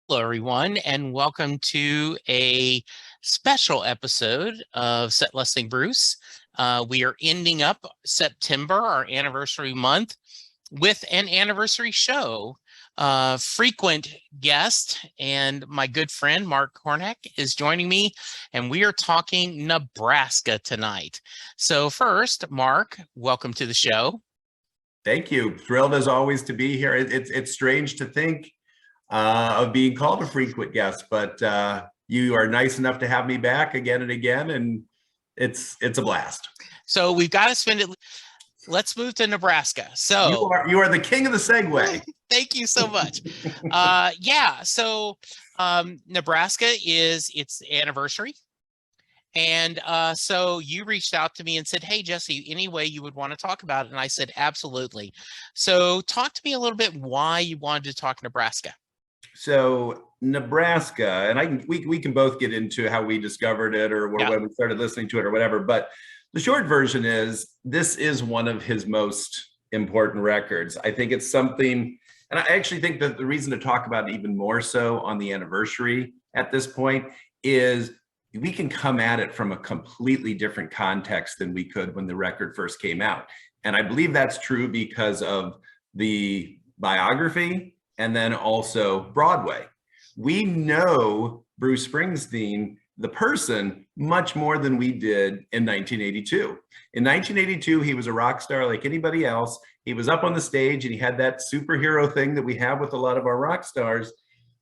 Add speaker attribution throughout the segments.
Speaker 1: Hello, everyone, and welcome to a special episode of Set Listing Bruce. We are ending up September, our anniversary month, with an anniversary show. Frequent guest and my good friend Mark Hornok is joining me, and we are talking Nebraska tonight. So first, Mark, welcome to the show.
Speaker 2: Thank you. Thrilled as always to be here. It's strange to think of being called a frequent guest, but you are nice enough to have me back again and again, and it's a blast.
Speaker 1: So we've got to spend it. Let's move to Nebraska. So
Speaker 2: you are the king of the segue.
Speaker 1: Thank you so much. So Nebraska is its anniversary. And so you reached out to me and said, hey, Jesse, any way you would want to talk about it? And I said, absolutely. So talk to me a little bit why you wanted to talk Nebraska.
Speaker 2: So Nebraska, and we can both get into how we discovered it or when we started listening to it or whatever, but the short version is this is one of his most important records. I think it's something, and I actually think that the reason to talk about it even more so on the anniversary at this point is we can come at it from a completely different context than we could when the record first came out. And I believe that's true because of the biography and then also Broadway. We know Bruce Springsteen, the person, much more than we did in 1982. In 1982, he was a rock star like anybody else. He was up on the stage and he had that superhero thing that we have with a lot of our rock stars.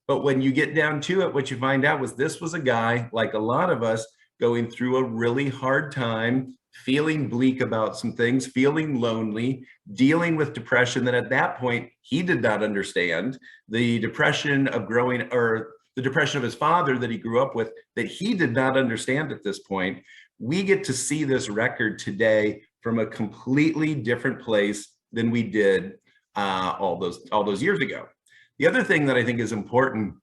Speaker 2: But when you get down to it, what you find out was this was a guy, like a lot of us, going through a really hard time, feeling bleak about some things, feeling lonely, dealing with depression that at that point he did not understand, the depression of growing, or the depression of his father that he grew up with that he did not understand at this point. We get to see this record today from a completely different place than we did all those years ago. The other thing that I think is important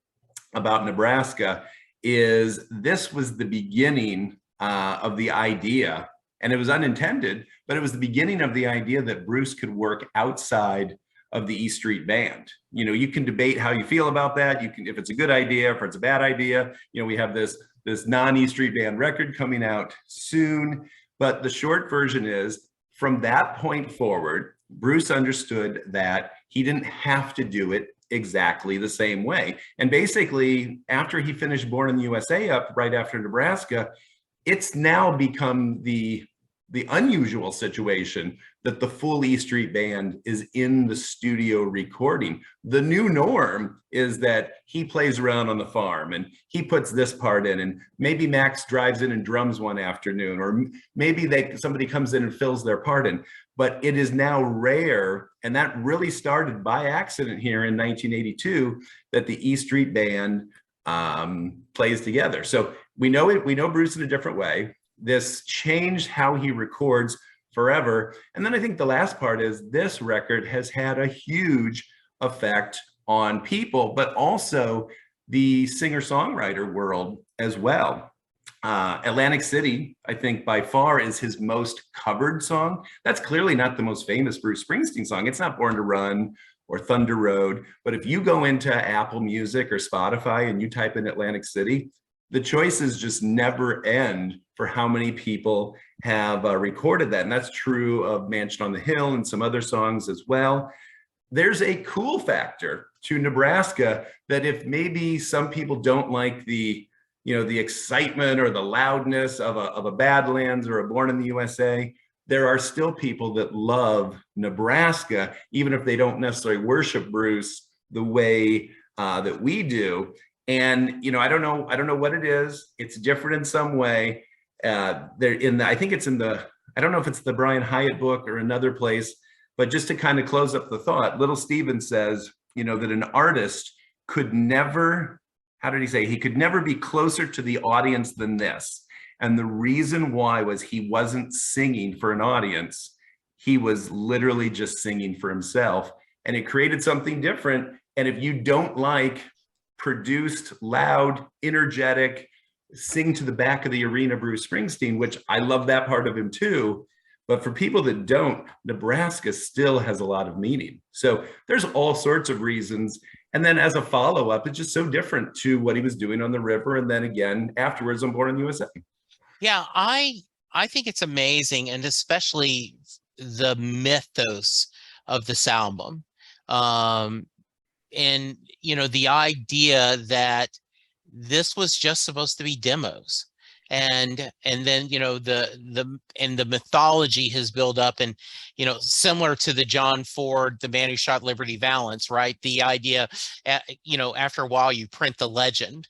Speaker 2: about Nebraska is this was the beginning of the idea, and it was unintended, but it was the beginning of the idea that Bruce could work outside of the E Street Band. You know, you can debate how you feel about that. You can, if it's a good idea, if it's a bad idea. You know, we have this non-E Street Band record coming out soon, but the short version is from that point forward, Bruce understood that he didn't have to do it exactly the same way. And basically, after he finished Born in the USA up right after Nebraska, it's now become the unusual situation that the full E Street Band is in the studio recording. The new norm is that he plays around on the farm and he puts this part in, and maybe Max drives in and drums one afternoon, or maybe somebody comes in and fills their part in. But it is now rare, and that really started by accident here in 1982, that the E Street Band plays together. So we know Bruce in a different way. This changed how he records forever. And then I think the last part is this record has had a huge effect on people, but also the singer-songwriter world as well. Atlantic City, I think by far is his most covered song. That's clearly not the most famous Bruce Springsteen song. It's not Born to Run or Thunder Road. But if you go into Apple Music or Spotify and you type in Atlantic City, the choices just never end for how many people have recorded that. And that's true of Mansion on the Hill and some other songs as well. There's a cool factor to Nebraska that if maybe some people don't like the excitement or the loudness of a Badlands or a Born in the USA, there are still people that love Nebraska, even if they don't necessarily worship Bruce the way that we do. And I don't know what it is. It's different in some way. I think it's in the, I don't know if it's the Brian Hyatt book or another place, but just to kind of close up the thought, Little Steven says, that an artist could never, how did he say? He could never be closer to the audience than this. And the reason why was he wasn't singing for an audience. He was literally just singing for himself. And it created something different. And if you don't like produced, loud, energetic, sing to the back of the arena Bruce Springsteen, which I love that part of him too, But for people that don't, Nebraska still has a lot of meaning. So there's all sorts of reasons. And then as a follow-up, it's just so different to what he was doing on the river. And then again, afterwards on Born in the USA.
Speaker 1: Yeah, I think it's amazing, and especially the mythos of this album. And the idea that this was just supposed to be demos, and then the mythology has built up, and similar to the John Ford, the man who shot Liberty Valance, right? The idea, after a while you print the legend,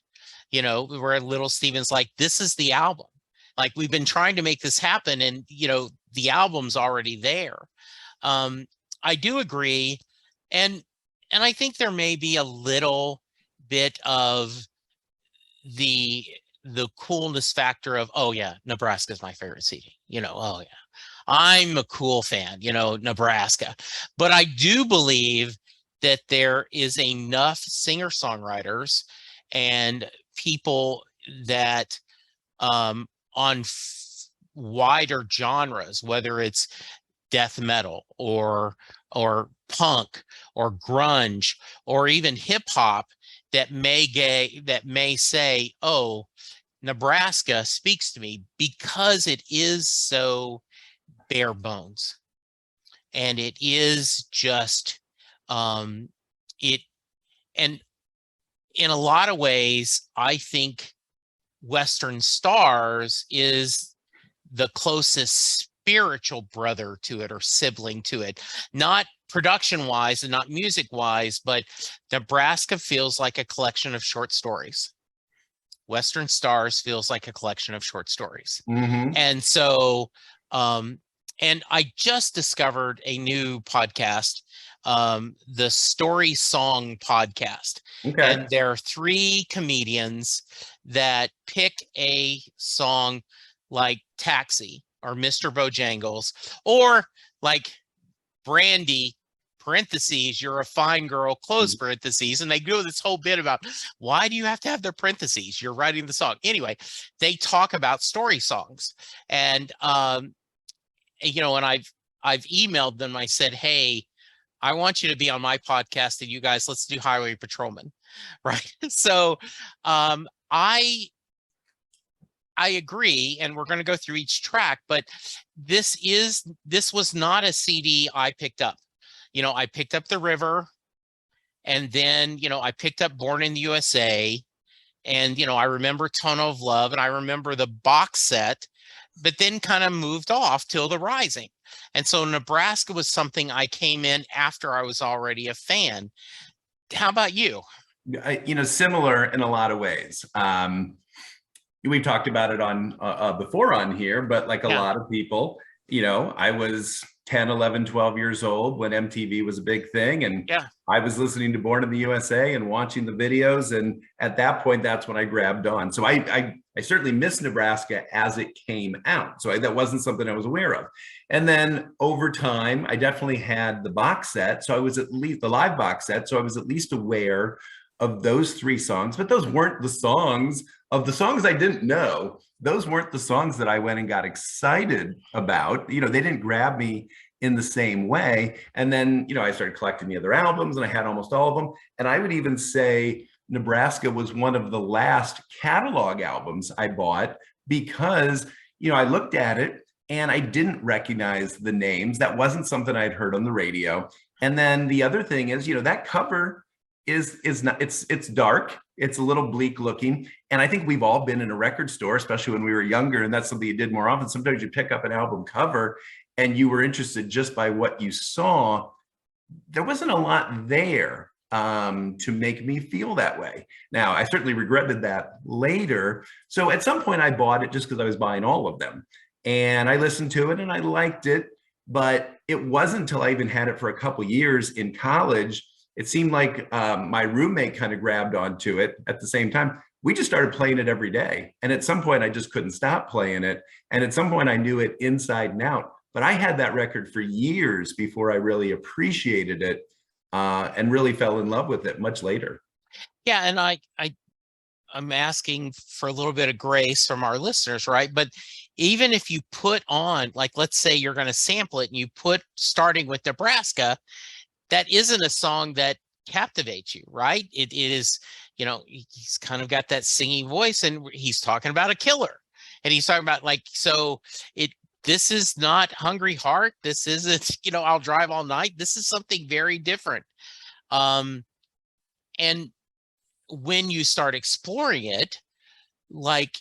Speaker 1: where little Steven's like, this is the album. Like, we've been trying to make this happen, and the album's already there. I do agree, and I think there may be a little bit of the coolness factor of, oh yeah, Nebraska's my favorite CD. Oh yeah, I'm a cool fan, Nebraska. But I do believe that there is enough singer-songwriters and people that on wider genres, whether it's death metal or punk or grunge or even hip hop, that may say, oh, Nebraska speaks to me because it is so bare bones, and it is just it. And in a lot of ways, I think Western Stars is the closest spiritual brother to it, or sibling to it, not production wise and not music wise, but Nebraska feels like a collection of short stories. Western Stars feels like a collection of short stories.
Speaker 2: Mm-hmm.
Speaker 1: And so, and I just discovered a new podcast, the Story Song Podcast.
Speaker 2: Okay.
Speaker 1: And there are 3 comedians that pick a song like Taxi or Mr. Bojangles, or like Brandy, parentheses, you're a fine girl, close parentheses. And they do this whole bit about, why do you have to have their parentheses? You're writing the song. Anyway, they talk about story songs. And, and I've emailed them. I said, hey, I want you to be on my podcast, and you guys, let's do Highway Patrolman. Right. So I agree, and we're going to go through each track, but this was not a CD I picked up. I picked up The River, and then, I picked up Born in the USA, and, I remember Tunnel of Love, and I remember the box set, but then kind of moved off till The Rising. And so Nebraska was something I came in after I was already a fan. How about you?
Speaker 2: Similar in a lot of ways. We've talked about it on before on here, but like a lot of people, I was 10, 11, 12 years old when MTV was a big thing. And I was listening to Born in the USA and watching the videos. And at that point, that's when I grabbed on. So I certainly missed Nebraska as it came out. So that wasn't something I was aware of. And then over time, I definitely had the box set. So I was at least the live box set. So I was at least aware of those 3 songs, but those weren't the songs I didn't know. Those weren't the songs that I went and got excited about. They didn't grab me in the same way. And then, I started collecting the other albums, and I had almost all of them. And I would even say Nebraska was one of the last catalog albums I bought, because, I looked at it and I didn't recognize the names. That wasn't something I'd heard on the radio. And then the other thing is, that cover is not, it's dark, it's a little bleak looking. And I think we've all been in a record store, especially when we were younger, and that's something you did more often. Sometimes you pick up an album cover and you were interested just by what you saw. There wasn't a lot there to make me feel that way. Now, I certainly regretted that later. So at some point I bought it just because I was buying all of them, and I listened to it and I liked it, but it wasn't until I even had it for a couple years in college. It seemed like my roommate kind of grabbed onto it at the same time. We just started playing it every day. And at some point, I just couldn't stop playing it. And at some point, I knew it inside and out. But I had that record for years before I really appreciated it and really fell in love with it much later.
Speaker 1: Yeah, and I'm asking for a little bit of grace from our listeners, right? But even if you put on, like, let's say you're going to sample it and you put starting with Nebraska, that isn't a song that captivates you, right? It is, he's kind of got that singing voice, and he's talking about a killer, and he's talking about, like, so this is not Hungry Heart. This isn't, I'll Drive All Night. This is something very different. And when you start exploring it, like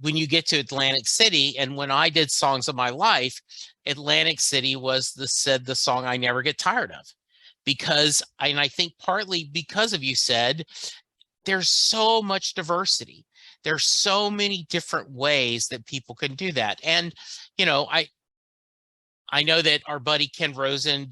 Speaker 1: when you get to Atlantic City, and when I did Songs of My Life, Atlantic City was the song I never get tired of, because I think partly because of, you said, there's so much diversity. There's so many different ways that people can do that. And, I know that our buddy Ken Rosen,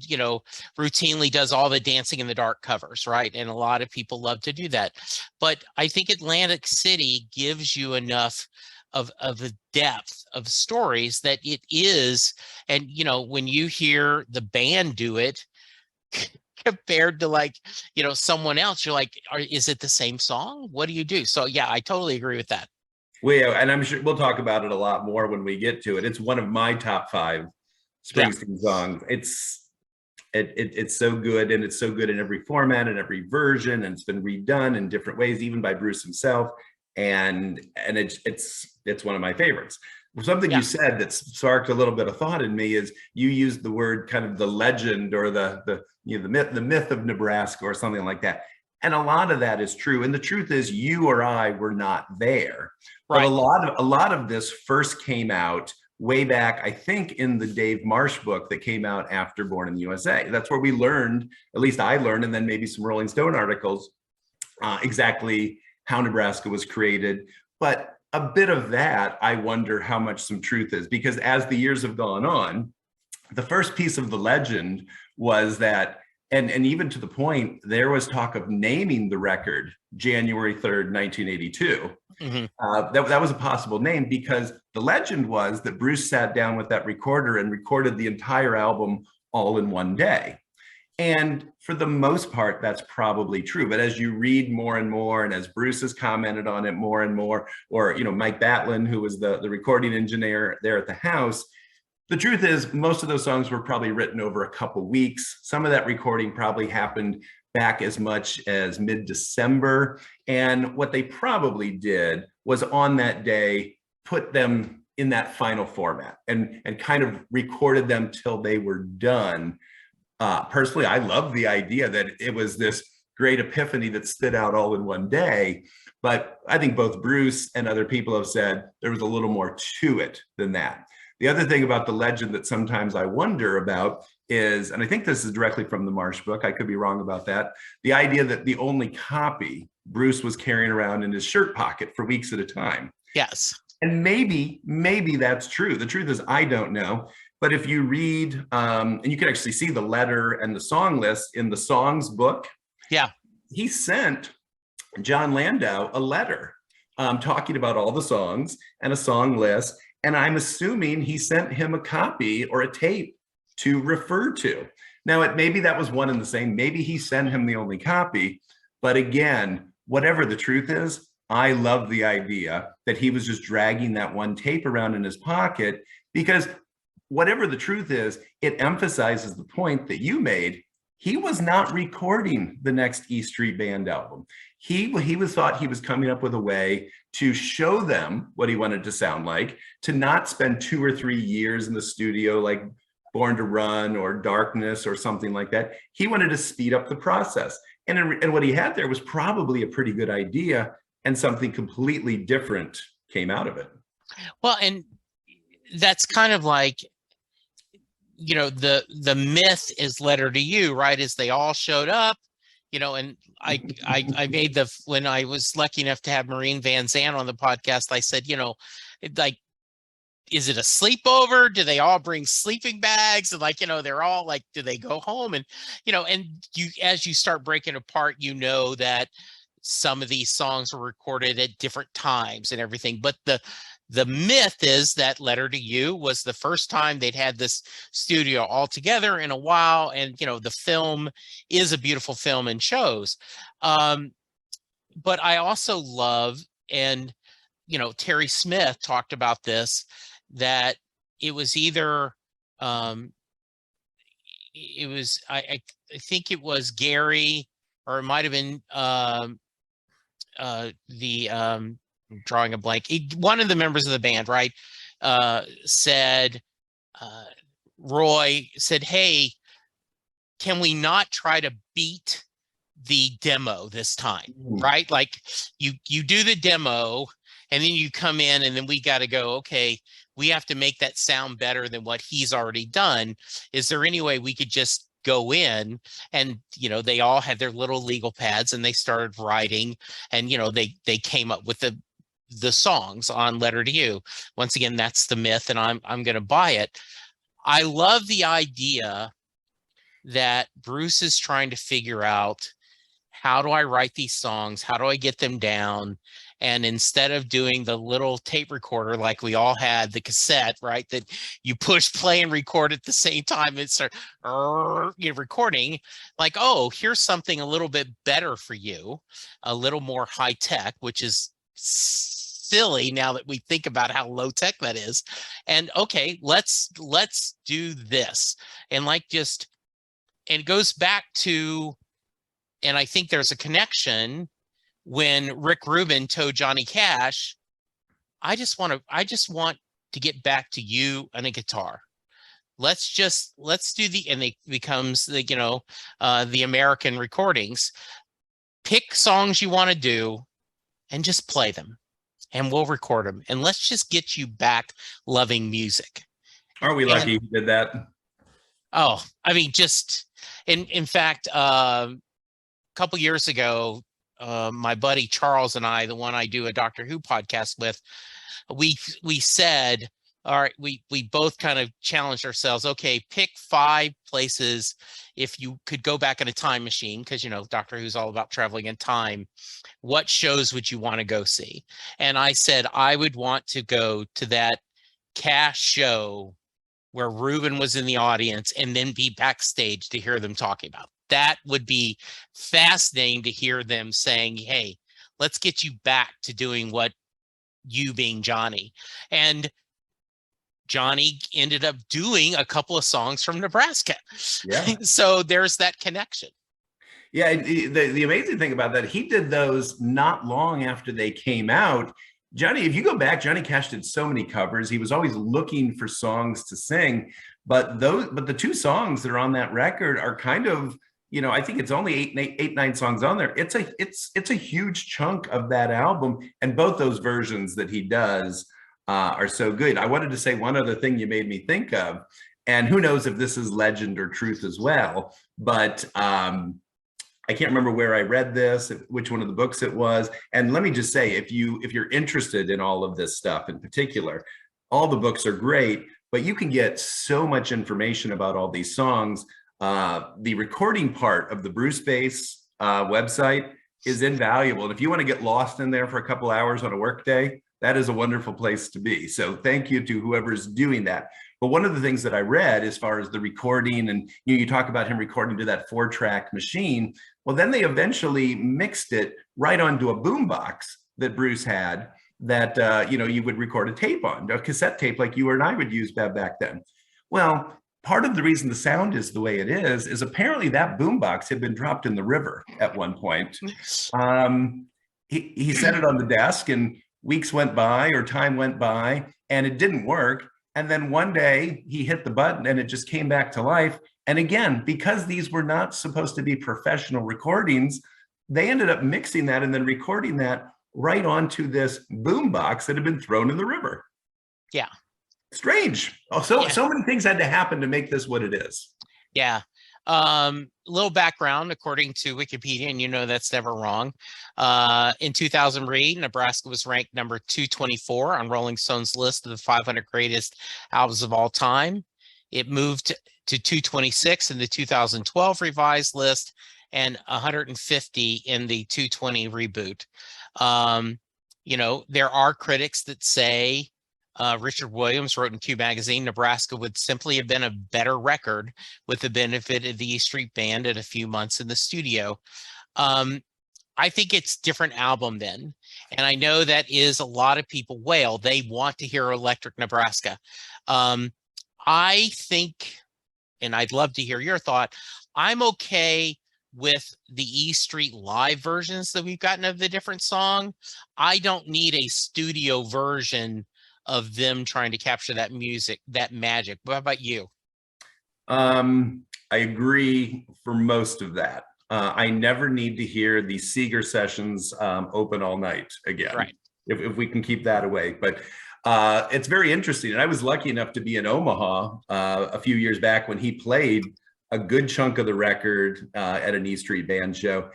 Speaker 1: routinely does all the Dancing in the Dark covers, right? And a lot of people love to do that. But I think Atlantic City gives you enough of a depth of stories that it is. And, when you hear the band do it compared to, like, someone else, you're like, is it the same song? What do you do? So yeah, I totally agree with that.
Speaker 2: And I'm sure we'll talk about it a lot more when we get to it. It's one of my top 5 Springsteen songs. It's so good, and it's so good in every format and every version, and it's been redone in different ways, even by Bruce himself. And it's one of my favorites. Something you said that sparked a little bit of thought in me is you used the word kind of the legend, or the myth of Nebraska, or something like that. And a lot of that is true. And the truth is, you or I were not there. Right. But a lot of this first came out way back, I think, in the Dave Marsh book that came out after Born in the USA. That's where we learned, at least I learned, and then maybe some Rolling Stone articles, exactly how Nebraska was created. But a bit of that, I wonder how much some truth is, because as the years have gone on, the first piece of the legend was that, and even to the point, there was talk of naming the record January 3rd, 1982. Mm-hmm. That was a possible name, because the legend was that Bruce sat down with that recorder and recorded the entire album all in one day. And for the most part, that's probably true. But as you read more and more, and as Bruce has commented on it more and more, or Mike Batlin, who was the recording engineer there at the house, the truth is most of those songs were probably written over a couple weeks. Some of that recording probably happened back as much as mid-December. And what they probably did was, on that day, put them in that final format and kind of recorded them till they were done. Personally, I love the idea that it was this great epiphany that stood out all in one day. But I think both Bruce and other people have said there was a little more to it than that. The other thing about the legend that sometimes I wonder about is, and I think this is directly from the Marsh book, I could be wrong about that, the idea that the only copy Bruce was carrying around in his shirt pocket for weeks at a time.
Speaker 1: Yes.
Speaker 2: And maybe that's true. The truth is, I don't know. But if you read, and you can actually see the letter and the song list in the songs book. Yeah. He sent John Landau a letter talking about all the songs and a song list. And I'm assuming he sent him a copy or a tape to refer to. Now, maybe that was one and the same. Maybe he sent him the only copy. But again, whatever the truth is, I love the idea that he was just dragging that one tape around in his pocket, because whatever the truth is, it emphasizes the point that you made. He was not recording the next E Street Band album. He thought he was coming up with a way to show them what he wanted to sound like, to not spend 2 or 3 years in the studio like Born to Run or Darkness or something like that. He wanted to speed up the process. And what he had there was probably a pretty good idea, and something completely different came out of it.
Speaker 1: Well, and that's kind of like, the myth is Letter to You, right? As they all showed up, and I made when I was lucky enough to have Maureen Van Zandt on the podcast, I said, like, is it a sleepover? Do they all bring sleeping bags? And they're all like, do they go home? And, and as you start breaking apart, that some of these songs were recorded at different times and everything. But the myth is that Letter to You was the first time they'd had this studio all together in a while. And, the film is a beautiful film and shows. but I also love, and Terry Smith talked about this, that it was either it was I think it was Gary, or it might have been I'm drawing a blank. One of the members of the band, right, said, Roy said, "Hey, can we not try to beat the demo this time?" Right? Like you do the demo and then you come in and then we got to go, okay, we have to make that sound better than what he's already done. Is there any way we could just go in? And they all had their little legal pads and they started writing, and they came up with the songs on Letter to You. Once again, that's the myth, and I'm going to buy it. I love the idea that Bruce is trying to figure out, how do I write these songs? How do I get them down? And instead of doing the little tape recorder like we all had, the cassette, right, that you push play and record at the same time, and start recording, like, oh, here's something a little bit better for you, a little more high tech, which is silly now that we think about how low tech that is. And okay, let's do this. And and it goes back to, and I think there's a connection when Rick Rubin told Johnny Cash, I just want to get back to you and a guitar. Let's do and it becomes the American recordings. Pick songs you want to do and just play them, and we'll record them. And let's just get you back loving music.
Speaker 2: Aren't we lucky he did that?
Speaker 1: Oh, I mean, just in fact, couple years ago, my buddy Charles and I, the one I do a Doctor Who podcast with, we said, all right, we both kind of challenged ourselves. Okay, pick 5 places if you could go back in a time machine, because Doctor Who's all about traveling in time. What shows would you want to go see? And I said I would want to go to that Cash show where Reuben was in the audience, and then be backstage to hear them talking about. That would be fascinating to hear them saying, hey, let's get you back to doing what you being Johnny. And Johnny ended up doing a couple of songs from Nebraska.
Speaker 2: Yeah.
Speaker 1: So there's that connection.
Speaker 2: Yeah. The amazing thing about that, he did those not long after they came out. Johnny, if you go back, Johnny Cash did so many covers. He was always looking for songs to sing, but the 2 songs that are on that record are kind of, I think it's only 9 songs on there. It's a huge chunk of that album, and both those versions that he does are so good. I wanted to say one other thing you made me think of, and who knows if this is legend or truth as well, but I can't remember where I read this, which one of the books it was. And let me just say, if you're interested in all of this stuff in particular, all the books are great, but you can get so much information about all these songs. The recording part of the Bruce Bass website is invaluable. And if you want to get lost in there for a couple hours on a work day, that is a wonderful place to be. So thank you to whoever's doing that. But one of the things that I read as far as the recording, and you talk about him recording to that 4-track machine, well, then they eventually mixed it right onto a boombox that Bruce had that, you would record a tape on, a cassette tape like you and I would use back then. Well, part of the reason the sound is the way it is apparently that boombox had been dropped in the river at one point. He set it on the desk, and weeks went by or time went by and it didn't work. And then one day he hit the button and it just came back to life. And again, because these were not supposed to be professional recordings, they ended up mixing that and then recording that right onto this boombox that had been thrown in the river.
Speaker 1: Yeah.
Speaker 2: Strange. So many things had to happen to make this what it is.
Speaker 1: Yeah. Little background, according to Wikipedia, and that's never wrong. In 2003, Nebraska was ranked number 224 on Rolling Stone's list of the 500 greatest albums of all time. It moved to 226 in the 2012 revised list and 150 in the 220 reboot. There are critics that say, Richard Williams wrote in Q Magazine, Nebraska would simply have been a better record with the benefit of the E Street Band and a few months in the studio. I think it's different album then. And I know that is a lot of people wail. They want to hear Electric Nebraska. I think, and I'd love to hear your thought, I'm okay with the E Street live versions that we've gotten of the different song. I don't need a studio version of them trying to capture that music, that magic. What about you?
Speaker 2: I agree for most of that. I never need to hear the Seeger sessions open all night again,
Speaker 1: Right.
Speaker 2: if we can keep that away. But it's very interesting. And I was lucky enough to be in Omaha a few years back when he played a good chunk of the record at an E Street Band show.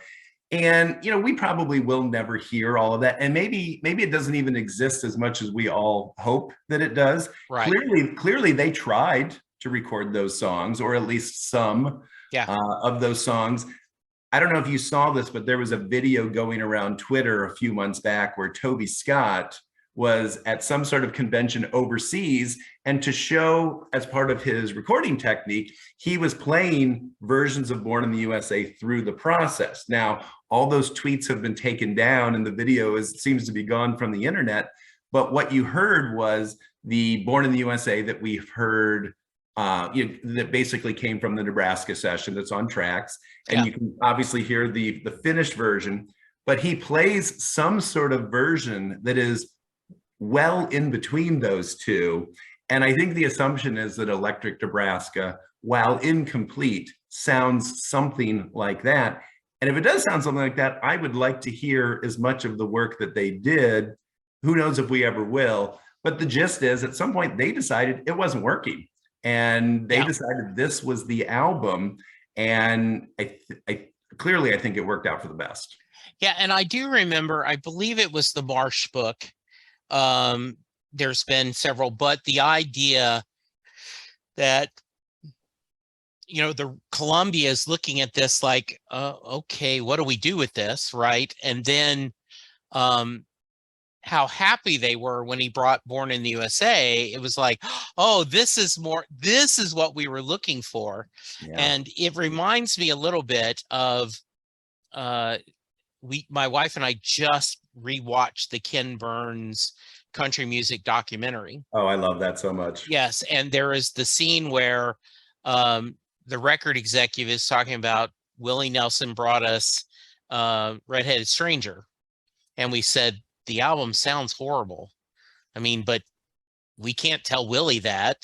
Speaker 2: And, you know, we probably will never hear all of that. And maybe it doesn't even exist as much as we all hope that it does.
Speaker 1: Right.
Speaker 2: Clearly they tried to record those songs, or at least some of those songs. I don't know if you saw this, but there was a video going around Twitter a few months back where Toby Scott was at some sort of convention overseas, and to show as part of his recording technique, he was playing versions of Born in the USA through the process. Now, all those tweets have been taken down and the video seems to be gone from the internet, but what you heard was the Born in the USA that we've heard that basically came from the Nebraska session that's on tracks. And you can obviously hear the finished version, but he plays some sort of version that is well in between those two. And I think the assumption is that Electric Nebraska, while incomplete, sounds something like that. And if it does sound something like that, I would like to hear as much of the work that they did. Who knows if we ever will, but the gist is at some point they decided it wasn't working. And they decided this was the album, and I clearly think it worked out for the best.
Speaker 1: Yeah, and I do remember, I believe it was the Marsh book. There's been several, but the idea that, you know, the Columbia is looking at this like, okay, what do we do with this, right? And then how happy they were when he brought Born in the USA. It was like, oh, this is what we were looking for. And it reminds me a little bit of my wife and I just rewatched the Ken Burns country music documentary.
Speaker 2: Oh, I love that so much.
Speaker 1: Yes, and there is the scene where the record executive is talking about Willie Nelson brought us Redheaded Stranger, and we said, the album sounds horrible. I mean, but we can't tell Willie that,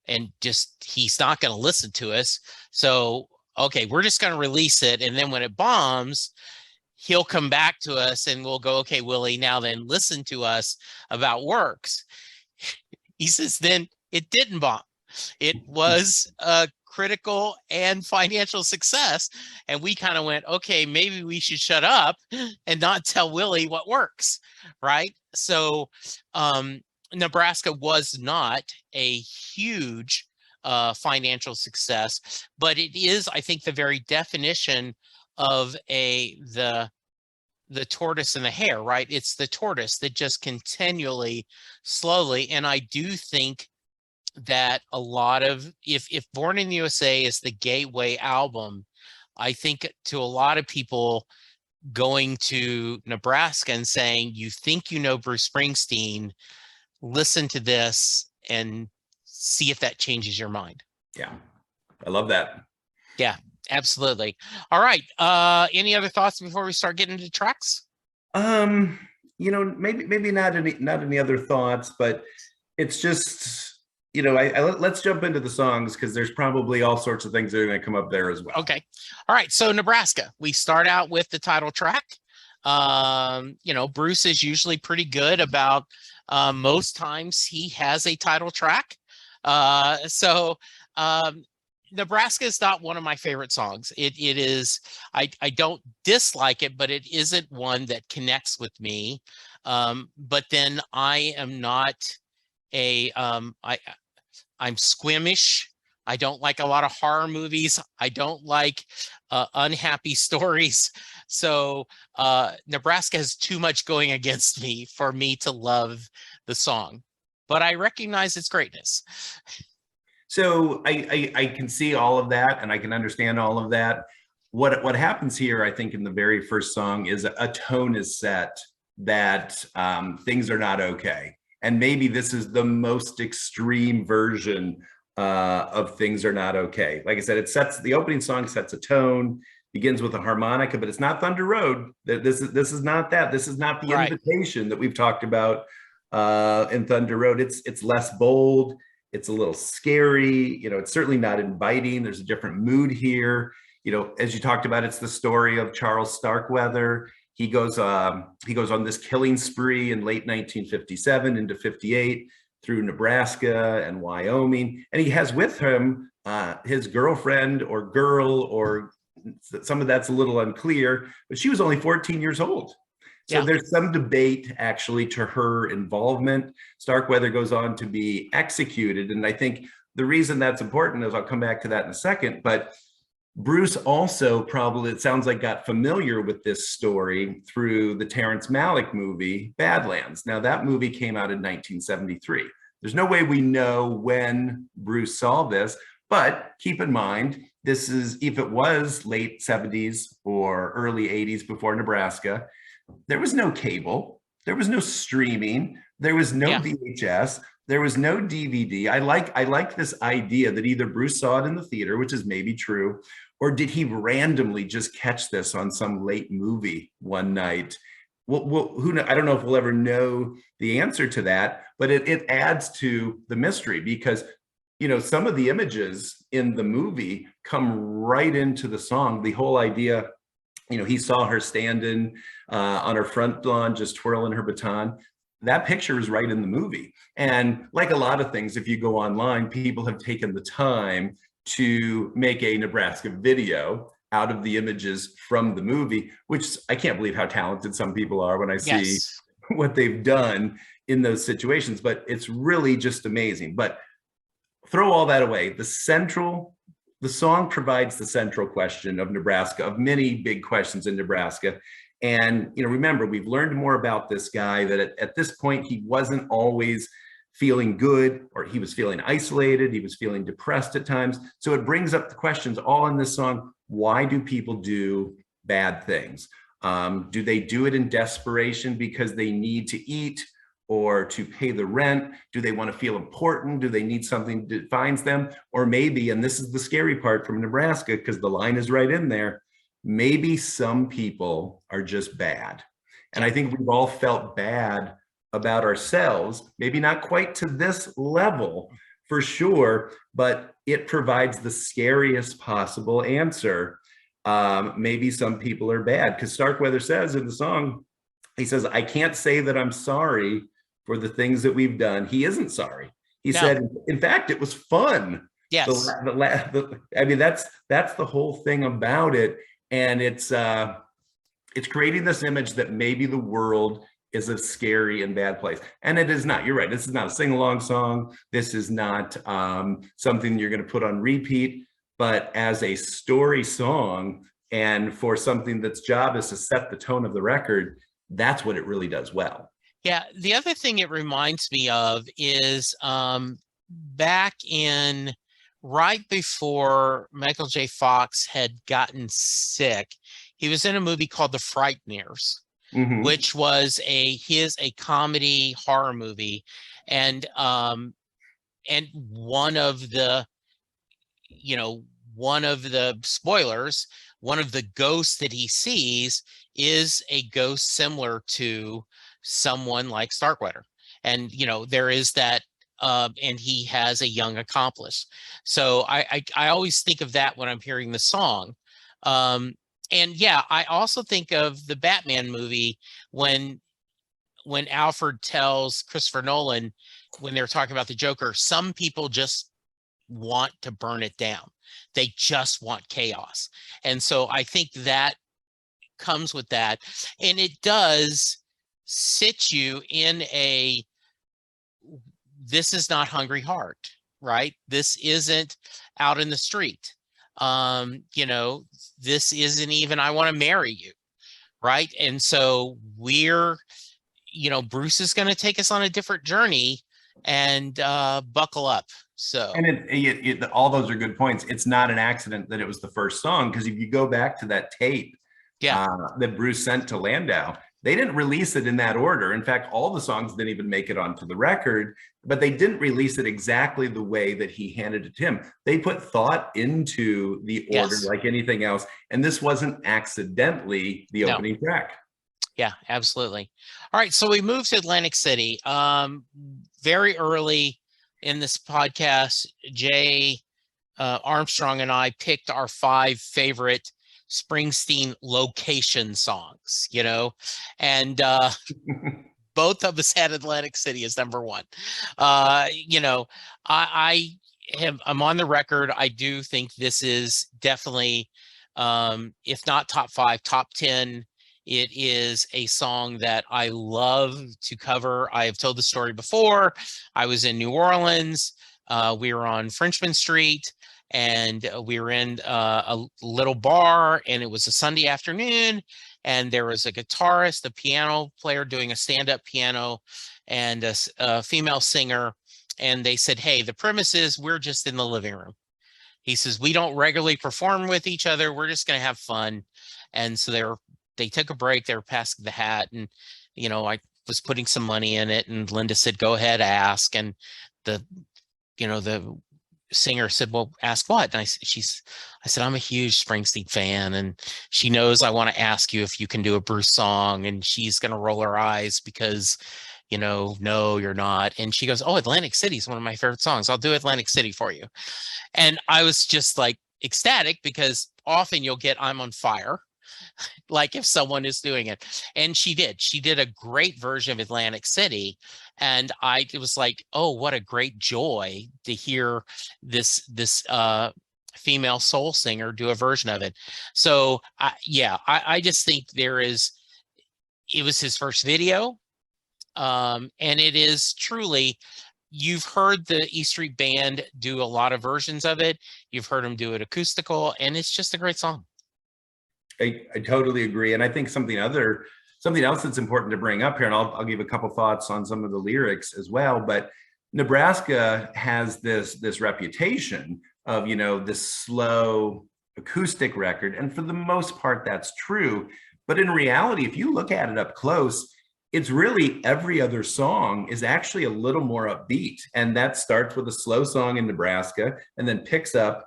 Speaker 1: and just he's not going to listen to us. So, okay, we're just going to release it. And then when it bombs, he'll come back to us and we'll go, okay, Willie, now then listen to us about Works. He says, then it didn't bomb. It was a critical and financial success. And we kind of went, okay, maybe we should shut up and not tell Willie what works, right? So Nebraska was not a huge financial success, but it is, I think, the very definition of the tortoise and the hare, right? It's the tortoise that just continually, slowly, and I do think that a lot of, if Born in the USA is the gateway album, I think to a lot of people going to Nebraska and saying, you think you know Bruce Springsteen, listen to this and see if that changes your mind.
Speaker 2: Yeah, I love that.
Speaker 1: Yeah, absolutely. All right. Any other thoughts before we start getting into tracks?
Speaker 2: You know, maybe not any other thoughts, but it's just, you know, let's jump into the songs because there's probably all sorts of things that are going to come up there as well.
Speaker 1: Okay. All right. So Nebraska, we start out with the title track. You know, Bruce is usually pretty good about most times he has a title track. Nebraska is not one of my favorite songs. It is, I don't dislike it, but it isn't one that connects with me. But then I am not I'm squeamish. I don't like a lot of horror movies. I don't like unhappy stories. So Nebraska has too much going against me for me to love the song, but I recognize its greatness.
Speaker 2: So I can see all of that and I can understand all of that. what happens here, I think, in the very first song is a tone is set that things are not okay. And maybe this is the most extreme version of things are not okay. Like I said, the opening song sets a tone, begins with a harmonica, but it's not Thunder Road. This is not that. This is not the invitation that we've talked about in Thunder Road. It's less bold. It's a little scary. It's certainly not inviting. There's a different mood here. As you talked about, it's the story of Charles Starkweather. He goes on this killing spree in late 1957 into 58 through Nebraska and Wyoming. And he has with him his girlfriend or girl, or some of that's a little unclear, but she was only 14 years old. So there's some debate actually to her involvement. Starkweather goes on to be executed. And I think the reason that's important is, I'll come back to that in a second, but Bruce also probably, it sounds like, got familiar with this story through the Terrence Malick movie, Badlands. Now, that movie came out in 1973. There's no way we know when Bruce saw this, but keep in mind, this is, if it was late 70s or early 80s before Nebraska, there was no cable, there was no streaming, there was no VHS, there was no DVD. I like this idea that either Bruce saw it in the theater, which is maybe true, or did he randomly just catch this on some late movie one night? Well, who knows? I don't know if we'll ever know the answer to that, but it adds to the mystery, because some of the images in the movie come right into the song. The whole idea, he saw her standing on her front lawn, just twirling her baton. That picture is right in the movie. And like a lot of things, if you go online, people have taken the time to make a Nebraska video out of the images from the movie, which I can't believe how talented some people are when I see what they've done in those situations. But it's really just amazing. But throw all that away. The song provides the central question of Nebraska, of many big questions in Nebraska. And, remember, we've learned more about this guy, that at this point, he wasn't always feeling good, or he was feeling isolated. He was feeling depressed at times. So it brings up the questions all in this song. Why do people do bad things? Do they do it in desperation because they need to eat or to pay the rent? Do they want to feel important? Do they need something that defines them? Or maybe, and this is the scary part from Nebraska, because the line is right in there, maybe some people are just bad. And I think we've all felt bad about ourselves, maybe not quite to this level for sure, but it provides the scariest possible answer. Maybe some people are bad, because Starkweather says in the song, he says, I can't say that I'm sorry for the things that we've done. He isn't sorry. He said, in fact, it was fun.
Speaker 1: Yes.
Speaker 2: I mean, that's the whole thing about it. And it's creating this image that maybe the world is a scary and bad place. And it is not. You're right. This is not a sing-along song. This is not something you're going to put on repeat. But as a story song, and for something that's job is to set the tone of the record, that's what it really does well.
Speaker 1: Yeah. The other thing it reminds me of is back in right before Michael J. Fox had gotten sick, he was in a movie called The Frighteners, which was a comedy horror movie. And one of the spoilers, one of the ghosts that he sees is a ghost similar to someone like Starkweather. And, there is that, and he has a young accomplice. So I always think of that when I'm hearing the song. And yeah, I also think of the Batman movie when Alfred tells Christopher Nolan, when they're talking about the Joker, some people just want to burn it down. They just want chaos. And so I think that comes with that. And it does sit you in this is not Hungry Heart, right? This isn't Out in the Street. This isn't even I Want to Marry You, right? And so Bruce is going to take us on a different journey and buckle up. So,
Speaker 2: And all those are good points. It's not an accident that it was the first song, because if you go back to that tape
Speaker 1: yeah,
Speaker 2: that Bruce sent to Landau, they didn't release it in that order. In fact, all the songs didn't even make it onto the record, but they didn't release it exactly the way that he handed it to him. They put thought into the order
Speaker 1: yes,
Speaker 2: like anything else, and this wasn't accidentally the
Speaker 1: no,
Speaker 2: opening track.
Speaker 1: yeah, absolutely. All right, so we moved to Atlantic City. Very early in this podcast, Jay Armstrong and I picked our 5 favorite Springsteen location songs, and both of us had Atlantic City as number 1. I'm on the record. I do think this is definitely, if not top 5, top 10. It is a song that I love to cover. I have told the story before. I was in New Orleans. We were on Frenchman Street, and we were in a little bar, and it was a Sunday afternoon, and there was a guitarist, a piano player doing a stand-up piano, and a female singer. And they said, hey, the premise is we're just in the living room. He says, we don't regularly perform with each other. We're just going to have fun. And so they took a break. They were passing the hat, and, I was putting some money in it, and Linda said, go ahead, ask. And the singer said, well, ask what? And I said, I'm a huge Springsteen fan, and she knows I want to ask you if you can do a Bruce song. And she's going to roll her eyes because, no, you're not. And she goes, oh, Atlantic City is one of my favorite songs. I'll do Atlantic City for you. And I was just like ecstatic, because often you'll get I'm on fire, like if someone is doing it. And she did a great version of Atlantic City. And it was like, oh, what a great joy to hear this female soul singer do a version of it. So I just think it was his first video. And it is truly, you've heard the E Street Band do a lot of versions of it. You've heard them do it acoustical, and it's just a great song.
Speaker 2: I totally agree. And I think something else that's important to bring up here, and I'll give a couple thoughts on some of the lyrics as well, but Nebraska has this reputation of, this slow acoustic record. And for the most part, that's true. But in reality, if you look at it up close, it's really every other song is actually a little more upbeat. And that starts with a slow song in Nebraska and then picks up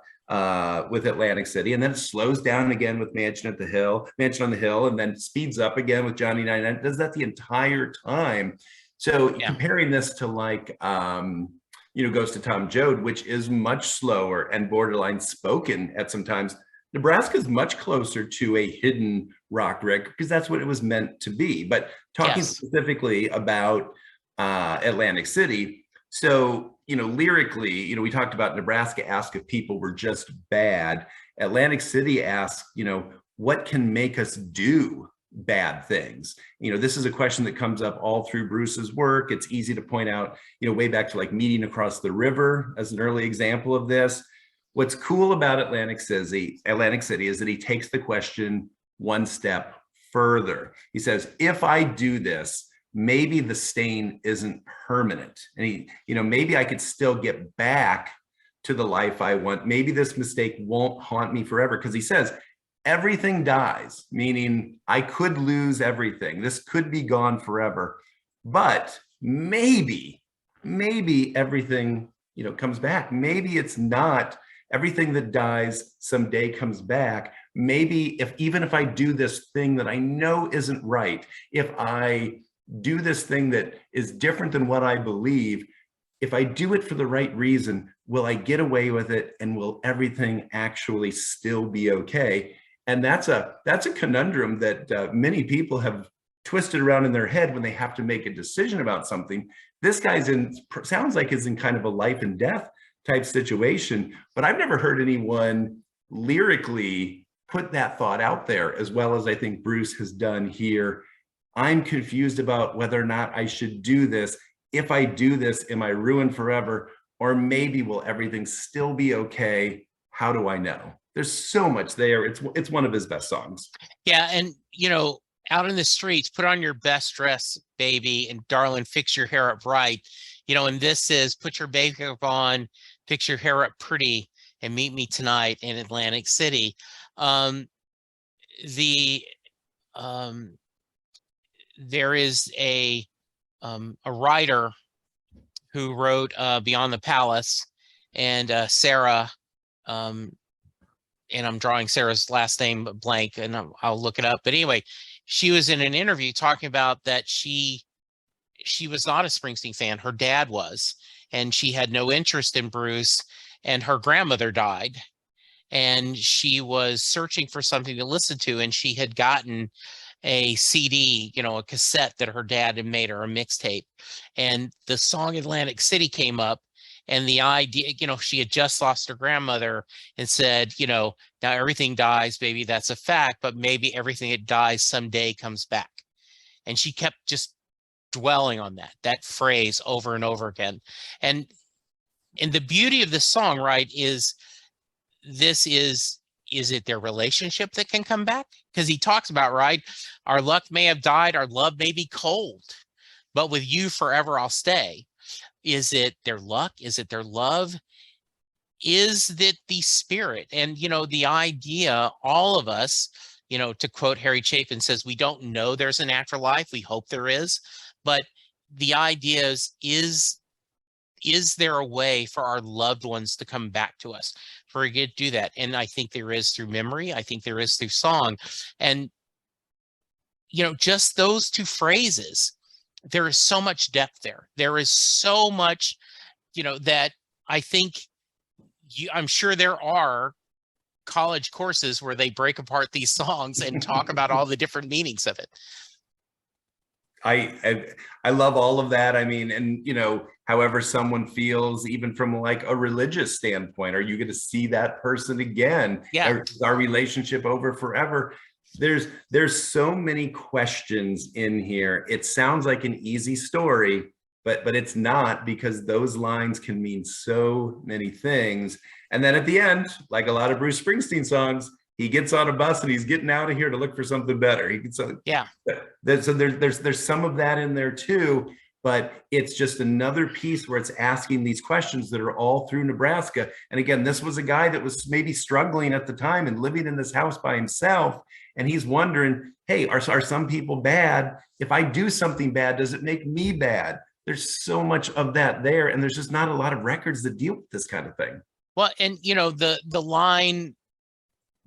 Speaker 2: with Atlantic City, and then it slows down again with Mansion on the Hill, and then speeds up again with Johnny 99. It does that the entire time. So comparing this to like Ghost of Tom Joad, which is much slower and borderline spoken at some times, Nebraska is much closer to a hidden rock record, because that's what it was meant to be. But talking specifically about Atlantic City, so lyrically, we talked about Nebraska asked if people were just bad. Atlantic City asked, what can make us do bad things? This is a question that comes up all through Bruce's work. It's easy to point out, way back to like Meeting Across the River as an early example of this. What's cool about Atlantic City is that he takes the question one step further. He says, if I do this, maybe the stain isn't permanent. And maybe I could still get back to the life I want. Maybe this mistake won't haunt me forever. Because he says, everything dies, meaning I could lose everything. This could be gone forever. But maybe everything, comes back. Maybe it's not everything that dies someday comes back. Maybe even if I do this thing that I know isn't right, if I do this thing that is different than what I believe, if I do it for the right reason, will I get away with it, and will everything actually still be okay? And that's a conundrum that many people have twisted around in their head when they have to make a decision about something. This guy's sounds like is in kind of a life and death type situation, but I've never heard anyone lyrically put that thought out there as well as I think Bruce has done here. I'm confused about whether or not I should do this. If I do this, am I ruined forever? Or maybe will everything still be okay? How do I know? There's so much there. It's one of his best songs.
Speaker 1: Yeah, and out in the streets, put on your best dress, baby, and darling, fix your hair up right. And this is put your makeup on, fix your hair up pretty, and meet me tonight in Atlantic City. There is a writer who wrote Beyond the Palace, and Sarah, and I'm drawing Sarah's last name blank, and I'll look it up. But anyway, she was in an interview talking about that she was not a Springsteen fan. Her dad was, and she had no interest in Bruce, and her grandmother died. And she was searching for something to listen to, and she had gotten a CD, a cassette that her dad had made, or a mixtape. And the song Atlantic City came up, and the idea, she had just lost her grandmother, and said, now everything dies, baby, that's a fact, but maybe everything that dies someday comes back. And she kept just dwelling on that phrase over and over again. And the beauty of this song, right, is it their relationship that can come back? Because he talks about, right, our luck may have died, our love may be cold, but with you forever I'll stay. Is it their luck? Is it their love? Is it the spirit? And, the idea, all of us, to quote Harry Chapin, says, we don't know there's an afterlife. We hope there is. But the idea is there a way for our loved ones to come back to us, for we get to do that? And I think there is through memory. I think there is through song. And, just those two phrases, there is so much depth there. There is so much, that I think I'm sure there are college courses where they break apart these songs and talk about all the different meanings of it.
Speaker 2: I love all of that. I mean, and however someone feels, even from like a religious standpoint, are you going to see that person again?
Speaker 1: Yeah.
Speaker 2: Is our relationship over forever? There's so many questions in here. It sounds like an easy story, but it's not, because those lines can mean so many things. And then at the end, like a lot of Bruce Springsteen songs, he gets on a bus and he's getting out of here to look for something better.
Speaker 1: Yeah.
Speaker 2: So there's some of that in there too, but it's just another piece where it's asking these questions that are all through Nebraska. And again, this was a guy that was maybe struggling at the time and living in this house by himself. And he's wondering, hey, are some people bad? If I do something bad, does it make me bad? There's so much of that there. And there's just not a lot of records that deal with this kind of thing.
Speaker 1: Well, and the line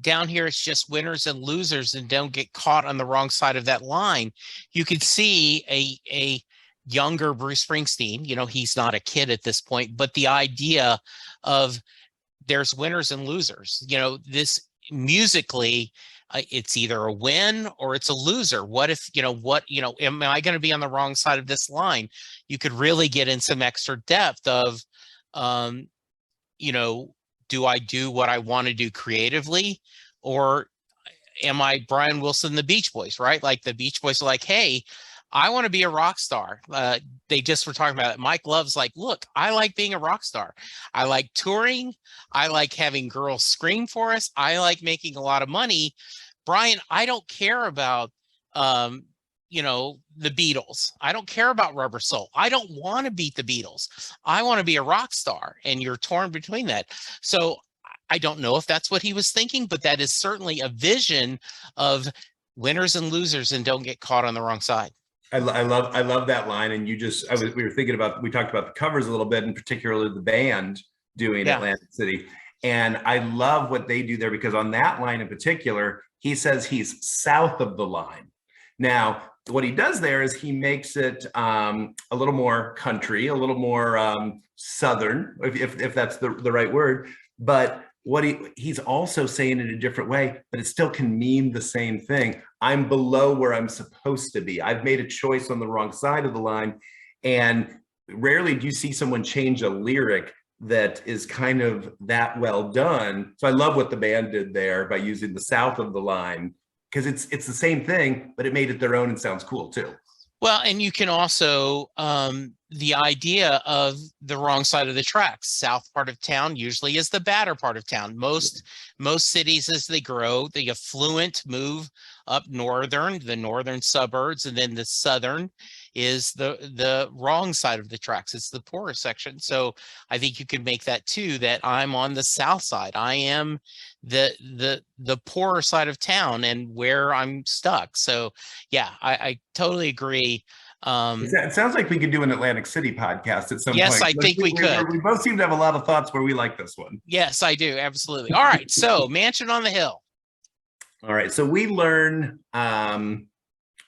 Speaker 1: down here, it's just winners and losers, and don't get caught on the wrong side of that line. You could see a younger Bruce Springsteen, he's not a kid at this point, but the idea of there's winners and losers, this musically, it's either a win or it's a loser. What if, am I going to be on the wrong side of this line? You could really get in some extra depth of, do I do what I want to do creatively, or am I Brian Wilson, the Beach Boys, right? Like the Beach Boys are like, hey, I want to be a rock star. They just were talking about it. Mike Love's like, look, I like being a rock star. I like touring. I like having girls scream for us. I like making a lot of money. Brian, I don't care about, the Beatles. I don't care about Rubber Soul. I don't want to beat the Beatles. I want to be a rock star. And you're torn between that. So I don't know if that's what he was thinking, but that is certainly a vision of winners and losers, and don't get caught on the wrong side.
Speaker 2: I love that line. And we were thinking about, we talked about the covers a little bit, and particularly the band doing Atlantic City. And I love what they do there, because on that line in particular, he says he's south of the line. Now, what he does there is he makes it a little more country, a little more southern, if that's the right word. But what he's also saying in a different way, but it still can mean the same thing. I'm below where I'm supposed to be. I've made a choice on the wrong side of the line. And rarely do you see someone change a lyric that is kind of that well done. So I love what the band did there by using the south of the line, because it's the same thing, but it made it their own and sounds cool too.
Speaker 1: Well, and you can also, the idea of the wrong side of the tracks. South part of town usually is the badder part of town. Most cities, as they grow, the affluent move up the northern suburbs, and then the southern is the wrong side of the tracks. It's the poorer section. So I think you can make that too, that I'm on the south side. I am the poorer side of town and where I'm stuck. So yeah, I totally agree.
Speaker 2: It sounds like we could do an Atlantic City podcast at some
Speaker 1: Yes,
Speaker 2: point.
Speaker 1: I think we could.
Speaker 2: We both seem to have a lot of thoughts where we like this one.
Speaker 1: Yes, I do. Absolutely. All right. So Mansion on the Hill.
Speaker 2: All right. So we learn a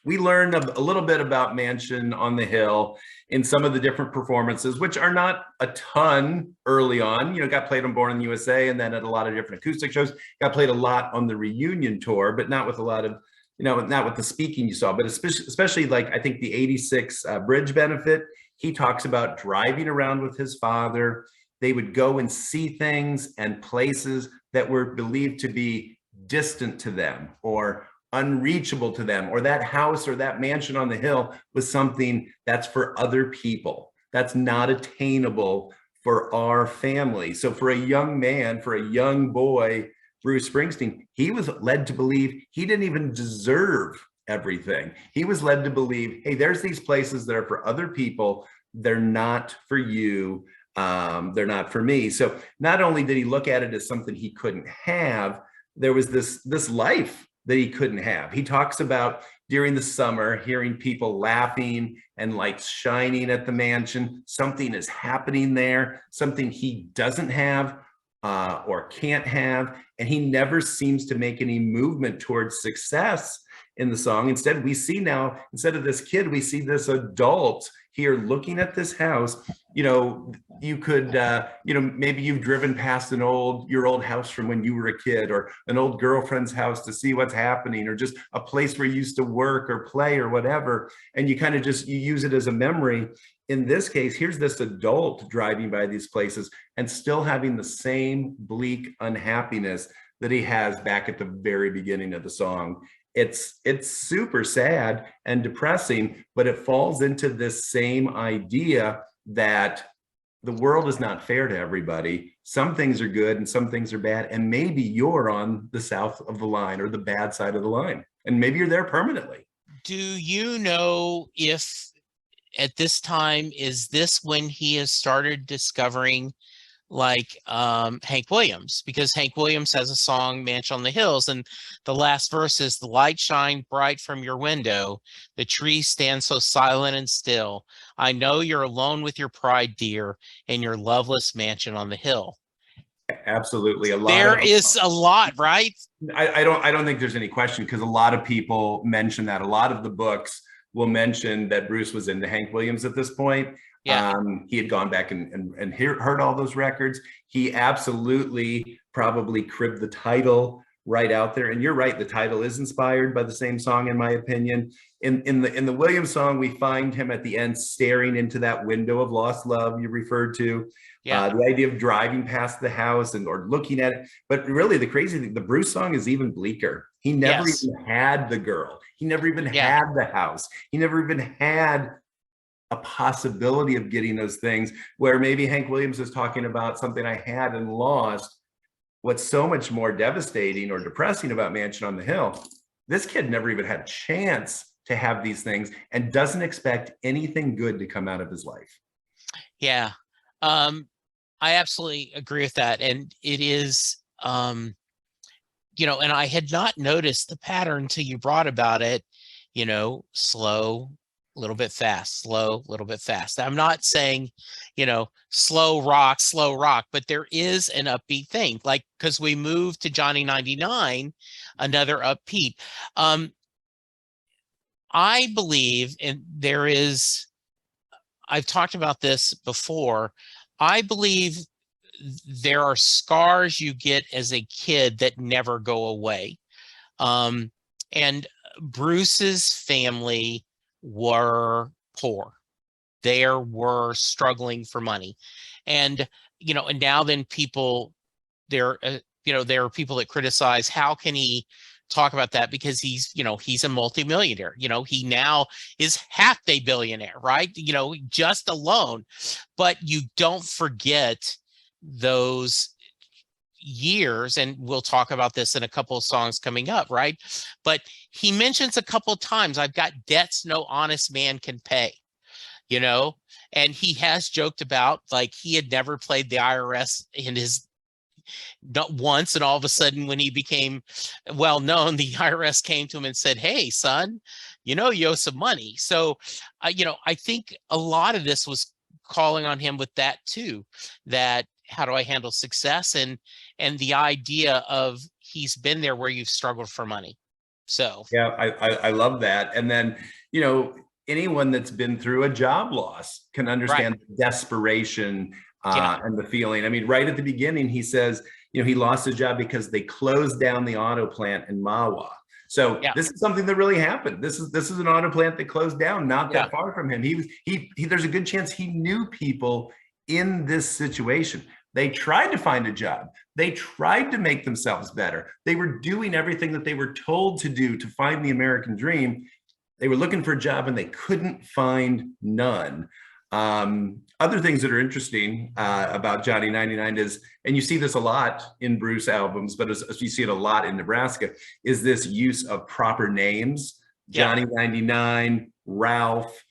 Speaker 2: little bit about Mansion on the Hill in some of the different performances, which are not a ton early on. You know, got played on Born in the USA, and then at a lot of different acoustic shows. Got played a lot on the reunion tour, but not with a lot of, not with the speaking you saw, but especially like I think the 86 Bridge benefit, he talks about driving around with his father. They would go and see things and places that were believed to be distant to them or unreachable to them, or that house or that mansion on the hill was something that's for other people. That's not attainable for our family. So for a young man, for a young boy, Bruce Springsteen, he was led to believe he didn't even deserve everything. He was led to believe, hey, there's these places that are for other people. They're not for you. They're not for me. So not only did he look at it as something he couldn't have, there was this life that he couldn't have. He talks about during the summer, hearing people laughing and lights shining at the mansion. Something is happening there, something he doesn't have or can't have. And he never seems to make any movement towards success in the song. Instead, we see now, instead of this kid, we see this adult here looking at this house. You could, maybe you've driven past your old house from when you were a kid, or an old girlfriend's house to see what's happening, or just a place where you used to work or play or whatever. And you kind of you use it as a memory. In this case, here's this adult driving by these places and still having the same bleak unhappiness that he has back at the very beginning of the song. It's super sad and depressing, but it falls into this same idea that the world is not fair to everybody. Some things are good and some things are bad, and maybe you're on the south of the line or the bad side of the line, and maybe you're there permanently.
Speaker 1: Do you know if at this time, is this when he has started discovering like Hank Williams? Because Hank Williams has a song, Mansion on the Hills, and the last verse is, the light shine bright from your window, the trees stand so silent and still. I know you're alone with your pride, dear, in your loveless mansion on the hill.
Speaker 2: Absolutely.
Speaker 1: There is a lot, right?
Speaker 2: I don't think there's any question, because a lot of people mention that. A lot of the books will mention that Bruce was into Hank Williams at this point.
Speaker 1: Yeah.
Speaker 2: He had gone back and heard all those records. He absolutely probably cribbed the title right out there. And you're right, the title is inspired by the same song, in my opinion. In the Williams song, we find him at the end staring into that window of lost love you referred to.
Speaker 1: Yeah.
Speaker 2: The idea of driving past the house or looking at it. But really, the crazy thing, the Bruce song is even bleaker. He never even had the girl. He never even had the house. He never even had a possibility of getting those things, where maybe Hank Williams is talking about something I had and lost. What's so much more devastating or depressing about Mansion on the Hill, this kid never even had a chance to have these things and doesn't expect anything good to come out of his life.
Speaker 1: Yeah. I absolutely agree with that. And it is, and I had not noticed the pattern until you brought about it, slow, a little bit fast, slow, a little bit fast. I'm not saying, slow rock, but there is an upbeat thing, like, because we moved to Johnny 99, another upbeat. I believe, and I've talked about this before, I believe there are scars you get as a kid that never go away. And Bruce's family were poor. They were struggling for money. And, and now then there are people that criticize, how can he talk about that because he's a multimillionaire. He now is half a billionaire, right? Just alone. But you don't forget those years, and we'll talk about this in a couple of songs coming up, right? But he mentions a couple of times, I've got debts no honest man can pay, and he has joked about, like, he had never played the IRS in his not once, and all of a sudden when he became well known, the IRS came to him and said, hey son, you owe some money. So I think a lot of this was calling on him with that too, that how do I handle success, and the idea of he's been there where you've struggled for money. So
Speaker 2: yeah, I love that. And then anyone that's been through a job loss can understand the desperation and the feeling. I mean, right at the beginning, he says, he lost his job because they closed down the auto plant in Mahwah. So this is something that really happened. This is an auto plant that closed down not that far from him. There's a good chance he knew people in this situation. They tried to find a job. They tried to make themselves better. They were doing everything that they were told to do to find the American dream. They were looking for a job and they couldn't find none. Other things that are interesting about Johnny 99 is, and you see this a lot in Bruce albums, but as you see it a lot in Nebraska, is this use of proper names. Johnny 99, Ralph,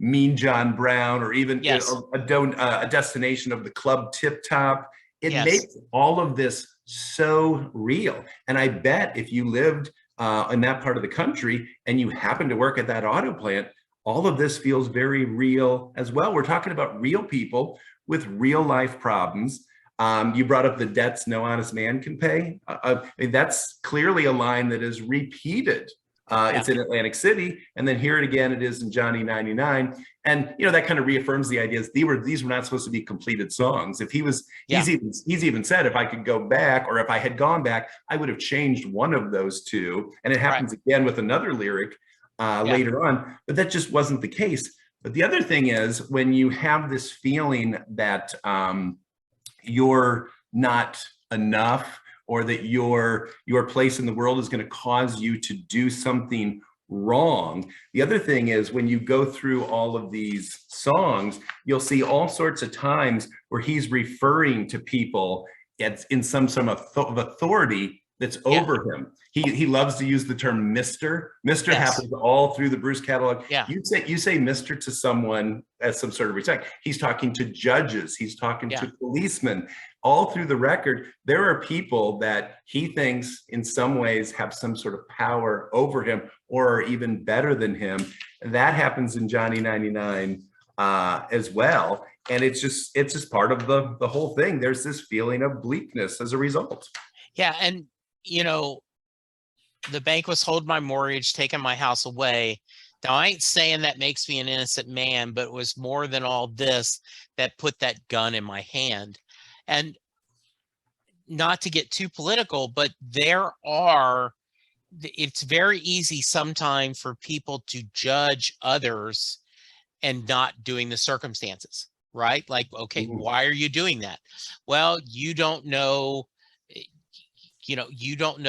Speaker 2: Mean John Brown, or even a destination of the Club Tip Top. It makes all of this so real. And I bet if you lived in that part of the country and you happen to work at that auto plant, all of this feels very real as well. We're talking about real people with real life problems. You brought up the debts no honest man can pay. I mean, that's clearly a line that is repeated. It's in Atlantic City, and then here it again, it is in Johnny 99. And that kind of reaffirms the ideas these were not supposed to be completed songs. If he's even said, if I could go back, or if I had gone back, I would have changed one of those two. And it happens again with another lyric later on, but that just wasn't the case. But the other thing is, when you have this feeling that you're not enough, or that your place in the world is going to cause you to do something wrong. The other thing is, when you go through all of these songs, you'll see all sorts of times where he's referring to people in some sort of authority that's over him. He loves to use the term Mr. Mr. happens all through the Bruce catalog. You say Mr. to someone as some sort of respect. He's talking to judges. He's talking to policemen. All through the record, there are people that he thinks in some ways have some sort of power over him, or are even better than him. That happens in Johnny 99 as well. And it's just part of the whole thing. There's this feeling of bleakness as a result.
Speaker 1: Yeah. And, the bank was holding my mortgage, taking my house away. Now, I ain't saying that makes me an innocent man, but it was more than all this that put that gun in my hand. And not to get too political, but it's very easy sometimes for people to judge others and not doing the circumstances, right? Like, okay, why are you doing that? Well, you don't know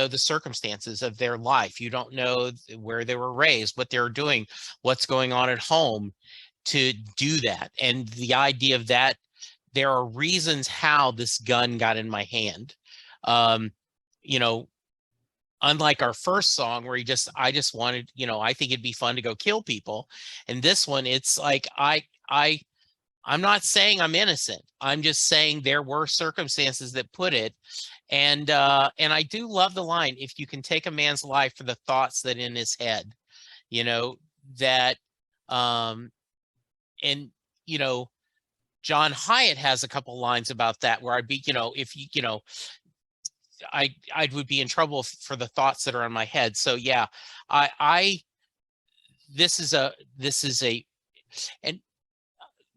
Speaker 1: the circumstances of their life. You don't know where they were raised, what they were doing, what's going on at home to do that. And the idea of that, there are reasons how this gun got in my hand. Unlike our first song where I just wanted, I think it'd be fun to go kill people. And this one, it's like, I'm not saying I'm innocent. I'm just saying there were circumstances that put it. And I do love the line, if you can take a man's life for the thoughts that in his head, that, and, John Hyatt has a couple lines about that where I'd be, if I would be in trouble for the thoughts that are in my head. So yeah, this is a, and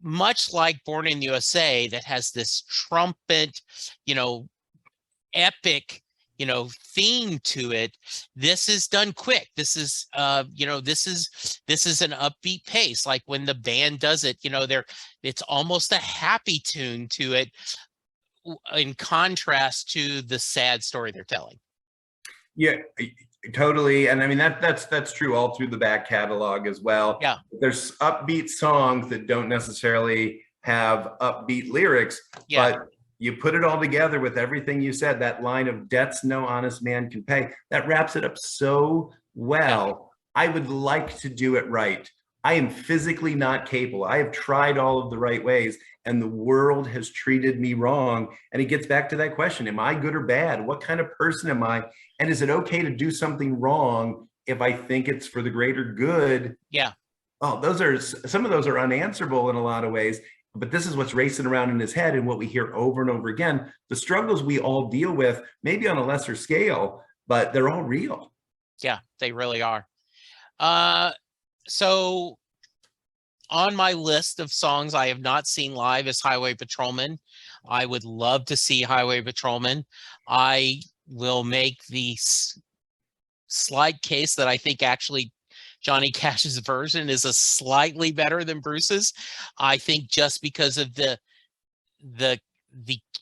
Speaker 1: much like Born in the USA that has this trumpet, epic, theme to it. This is done quick. This is, this is an upbeat pace. Like when the band does it, it's almost a happy tune to it, in contrast to the sad story they're telling.
Speaker 2: Yeah, Totally. And I mean that's true all through the back catalog as well.
Speaker 1: Yeah.
Speaker 2: There's upbeat songs that don't necessarily have upbeat lyrics,
Speaker 1: Yeah.
Speaker 2: but you put it all together with everything you said, that line of debts no honest man can pay, that wraps it up so well. I would like to do it right. I am physically not capable. I have tried all of the right ways and the world has treated me wrong. And it gets back to that question, am I good or bad? What kind of person am I? And is it okay to do something wrong if I think it's for the greater good?
Speaker 1: Yeah.
Speaker 2: Oh, some of those are unanswerable in a lot of ways, but this is what's racing around in his head and what we hear over and over again. The struggles we all deal with, maybe on a lesser scale, but they're all real.
Speaker 1: Yeah, they really are. So on my list of songs I have not seen live is Highway Patrolman. I would love to see Highway Patrolman. I will make the slight case that I think actually Johnny Cash's version is a slightly better than Bruce's. I think just because of the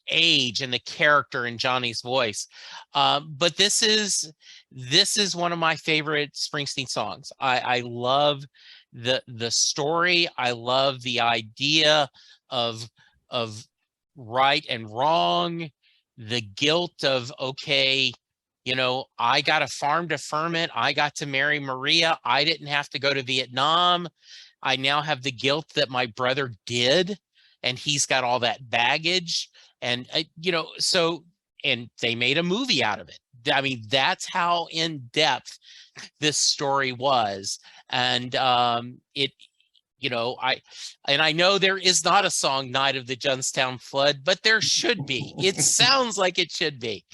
Speaker 1: age and the character in Johnny's voice. But this is one of my favorite Springsteen songs. I love the story. I love the idea of right and wrong, the guilt of, okay, you know, I got a farm deferment. I got to marry Maria. I didn't have to go to Vietnam. I now have the guilt that my brother did, and he's got all that baggage. And, you know, so, and they made a movie out of it. I mean, that's how in depth this story was. And you know, I know there is not a song, Night of the Johnstown Flood, but there should be. It sounds like it should be.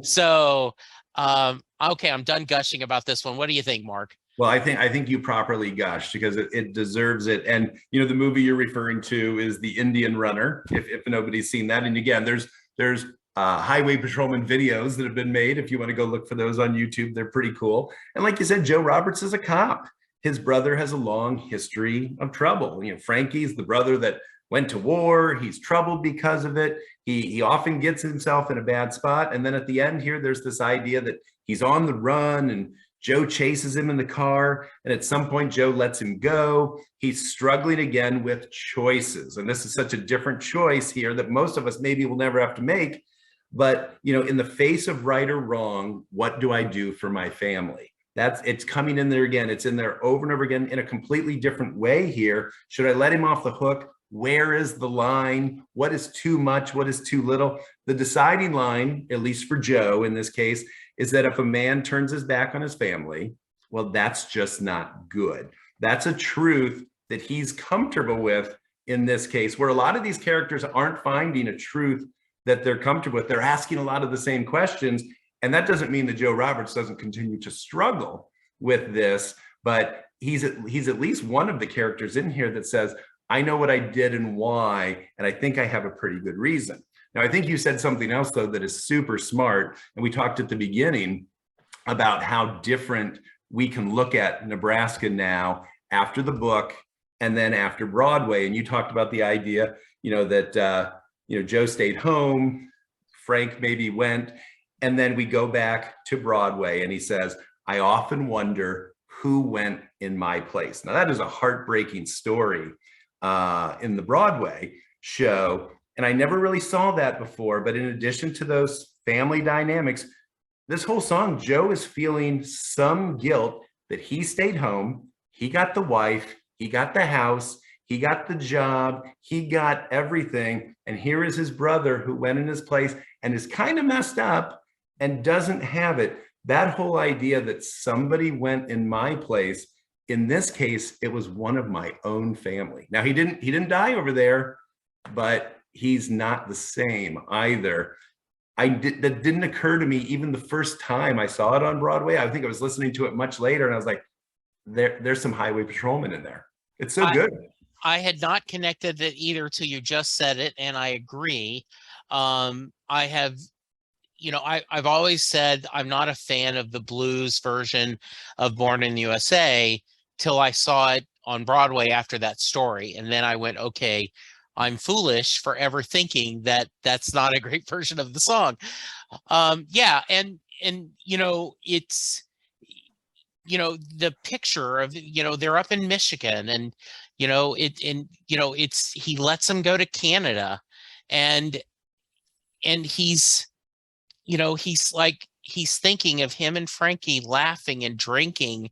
Speaker 1: So, okay, I'm done gushing about this one. What do you think, Mark?
Speaker 2: Well, I think you properly gushed because it deserves it. And you know, the movie you're referring to is The Indian Runner. If nobody's seen that, and again, there's Highway Patrolman videos that have been made. If you want to go look for those on YouTube, they're pretty cool. And like you said, Joe Roberts is a cop. His brother has a long history of trouble. You know, Frankie's the brother that went to war. He's troubled because of it. He often gets himself in a bad spot. And then at the end here, there's this idea that he's on the run and Joe chases him in the car. And at some point, Joe lets him go. He's struggling again with choices. And this is such a different choice here that most of us maybe will never have to make. But, you know, in the face of right or wrong, what do I do for my family? It's coming in there again. It's in there over and over again in a completely different way here. Should I let him off the hook? Where is the line? What is too much? What is too little? The deciding line, at least for Joe in this case, is that if a man turns his back on his family, well, that's just not good. That's a truth that he's comfortable with in this case, where a lot of these characters aren't finding a truth that they're comfortable with. They're asking a lot of the same questions. And that doesn't mean that Joe Roberts doesn't continue to struggle with this, but he's at least one of the characters in here that says, I know what I did and why, and I think I have a pretty good reason. Now, I think you said something else, though, that is super smart. And we talked at the beginning about how different we can look at Nebraska now after the book and then after Broadway. And you talked about the idea, you know, that, you know, Joe stayed home, Frank maybe went, and then we go back to Broadway and he says, I often wonder who went in my place. Now, that is a heartbreaking story in the Broadway show. And I never really saw that before. But in addition to those family dynamics, this whole song, Joe is feeling some guilt that he stayed home. He got the wife, he got the house, he got the job, he got everything. And here is his brother who went in his place and is kind of messed up and doesn't have it. That whole idea that somebody went in my place, in this case, it was one of my own family. Now, he didn't die over there, but he's not the same either. That didn't occur to me even the first time I saw it on Broadway. I think I was listening to it much later and I was like, there's some Highway Patrolman in there. It's so good.
Speaker 1: I had not connected it either till you just said it, and I agree. I have, you know, I've always said I'm not a fan of the blues version of Born in the USA till I saw it on Broadway after that story. And then I went, okay, I'm foolish for ever thinking that that's not a great version of the song. Yeah. And, you know, the picture of, they're up in Michigan, and, he lets them go to Canada, and he's, he's thinking of him and Frankie laughing and drinking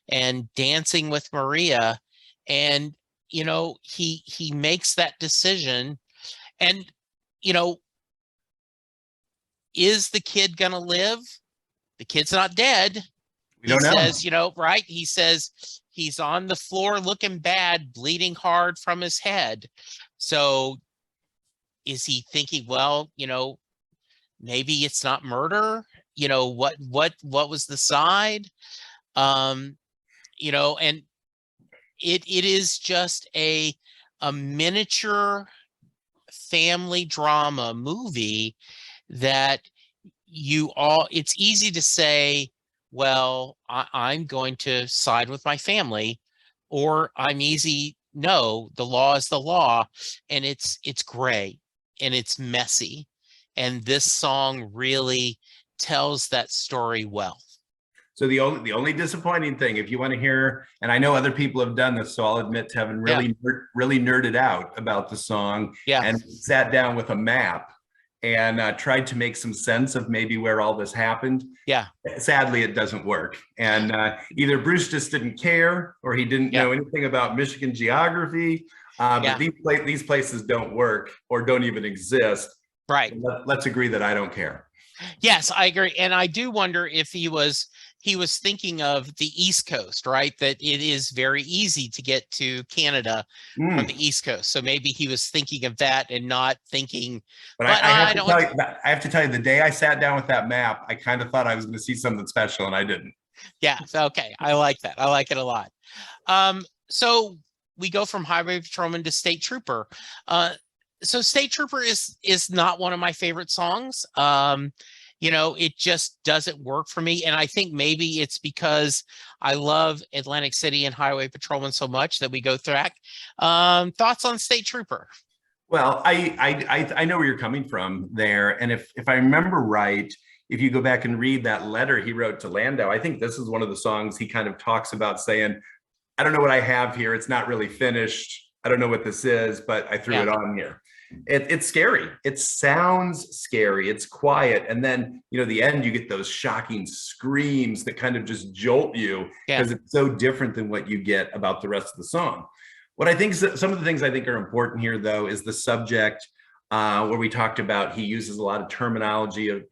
Speaker 1: and dancing with Maria. And, he makes that decision. And, is the kid going to live? The kid's not dead.
Speaker 2: We don't know.
Speaker 1: Says, right? He says he's on the floor looking bad, bleeding hard from his head. So is he thinking, well, maybe it's not murder? What was the side? And it is just a miniature family drama movie that it's easy to say, well, I'm going to side with my family, or no, the law is the law, and it's gray and it's messy. And this song really tells that story well.
Speaker 2: So the only disappointing thing, if you want to hear, and I know other people have done this, so I'll admit to having really nerded out about the song, and sat down with a map and tried to make some sense of maybe where all this happened.
Speaker 1: Yeah.
Speaker 2: Sadly, it doesn't work. And either Bruce just didn't care, or he didn't know anything about Michigan geography. But these places don't work, or don't even exist.
Speaker 1: Right.
Speaker 2: So let's agree that I don't care.
Speaker 1: Yes, I agree. And I do wonder if he was thinking of the East Coast, right? That it is very easy to get to Canada from the East Coast. So maybe he was thinking of that and not thinking.
Speaker 2: But I have to tell you, the day I sat down with that map, I kind of thought I was going to see something special, and I didn't.
Speaker 1: Yeah. Okay. I like that. I like it a lot. So we go from highway patrolman to state trooper. So State Trooper is not one of my favorite songs. It just doesn't work for me. And I think maybe it's because I love Atlantic City and Highway Patrolman so much that we go through. Thoughts on State Trooper?
Speaker 2: Well, I know where you're coming from there. And if I remember right, if you go back and read that letter he wrote to Landau, I think this is one of the songs he kind of talks about saying, I don't know what I have here. It's not really finished. I don't know what this is, but I threw it on here. It's scary. It sounds scary. It's quiet. And then, the end, you get those shocking screams that kind of just jolt you because it's so different than what you get about the rest of the song. What I think some of the things I think are important here, though, is the subject where we talked about he uses a lot of terminology of,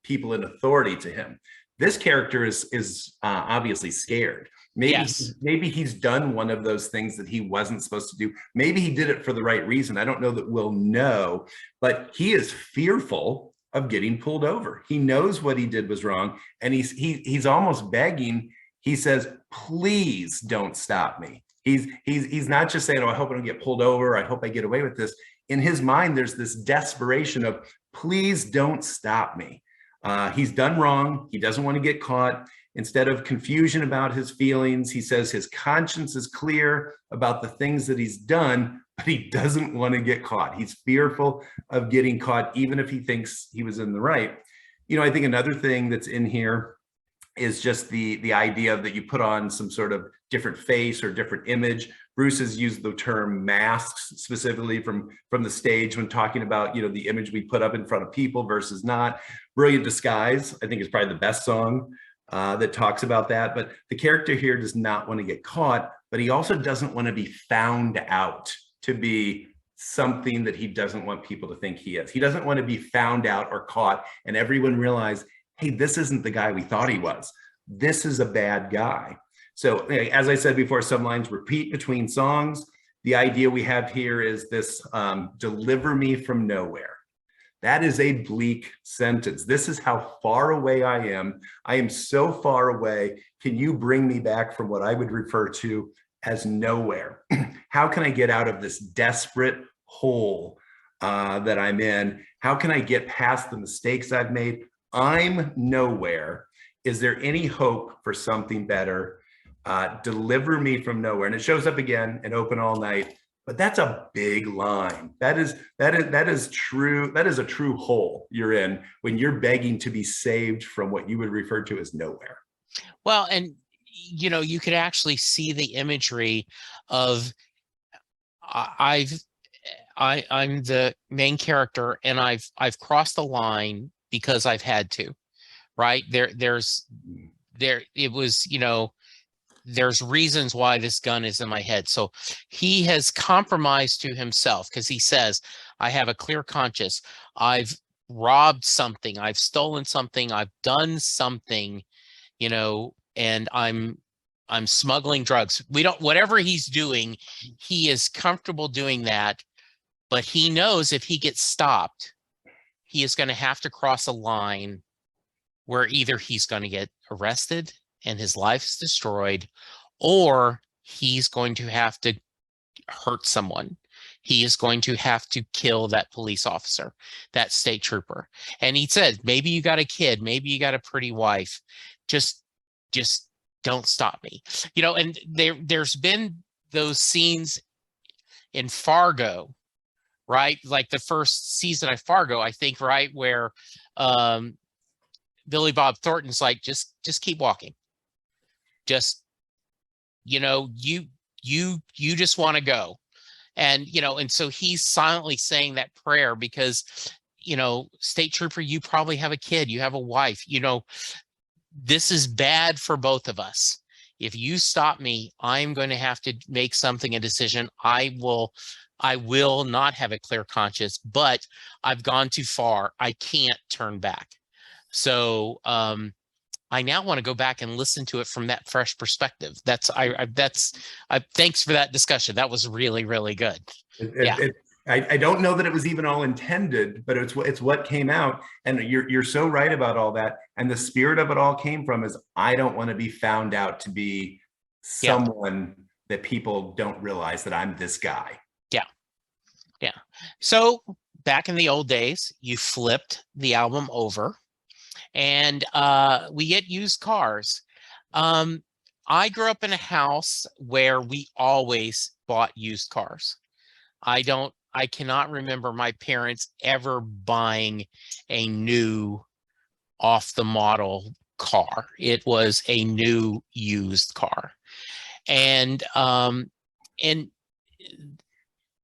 Speaker 2: people in authority to him. This character is obviously scared. Maybe he's done one of those things that he wasn't supposed to do. Maybe he did it for the right reason. I don't know that we'll know, but he is fearful of getting pulled over. He knows what he did was wrong, and he's almost begging. He says, "Please don't stop me." He's not just saying, "Oh, I hope I don't get pulled over. I hope I get away with this." In his mind, there's this desperation of, "Please don't stop me." He's done wrong. He doesn't want to get caught. Instead of confusion about his feelings, he says his conscience is clear about the things that he's done, but he doesn't want to get caught. He's fearful of getting caught, even if he thinks he was in the right. I think another thing that's in here is just the idea that you put on some sort of different face or different image. Bruce has used the term masks specifically from the stage when talking about, the image we put up in front of people versus not. Brilliant Disguise, I think, is probably the best song that talks about that. But the character here does not want to get caught, but he also doesn't want to be found out to be something that he doesn't want people to think he is. He doesn't want to be found out or caught and everyone realize, hey, this isn't the guy we thought he was. This is a bad guy. So as I said before, some lines repeat between songs. The idea we have here is this, deliver me from nowhere. That is a bleak sentence. This is how far away I am. I am so far away. Can you bring me back from what I would refer to as nowhere? How can I get out of this desperate hole that I'm in? How can I get past the mistakes I've made? I'm nowhere. Is there any hope for something better? Deliver me from nowhere. And it shows up again in Open All Night. But that's a big line. That is true. That is a true hole you're in when you're begging to be saved from what you would refer to as nowhere.
Speaker 1: Well, and you could actually see the imagery of I'm the main character, and I've crossed the line because I've had to, right? It was, there's reasons why this gun is in my head. So he has compromised to himself because he says, I have a clear conscience. I've robbed something, I've stolen something, I've done something, and I'm smuggling drugs. Whatever he's doing, he is comfortable doing that, but he knows if he gets stopped, he is going to have to cross a line where either he's going to get arrested and his life's destroyed, or he's going to have to hurt someone. He is going to have to kill that police officer, that state trooper. And he said, maybe you got a kid, maybe you got a pretty wife. Just don't stop me. And there's been those scenes in Fargo, right? Like the first season of Fargo, I think, right, where Billy Bob Thornton's like, just keep walking. Just, you just want to go. And, and so he's silently saying that prayer because, state trooper, you probably have a kid, you have a wife, this is bad for both of us. If you stop me, I'm going to have to make a decision. I will not have a clear conscience, but I've gone too far. I can't turn back. So, I now want to go back and listen to it from that fresh perspective. Thanks for that discussion. That was really, really good.
Speaker 2: I don't know that it was even all intended, but it's what came out. And you're so right about all that. And the spirit of it all came from is, I don't want to be found out to be someone that people don't realize that I'm this guy.
Speaker 1: Yeah. So back in the old days, you flipped the album over, and we get used cars. I grew up in a house where we always bought used cars. I cannot remember my parents ever buying a new off the model car. It was a new used car. And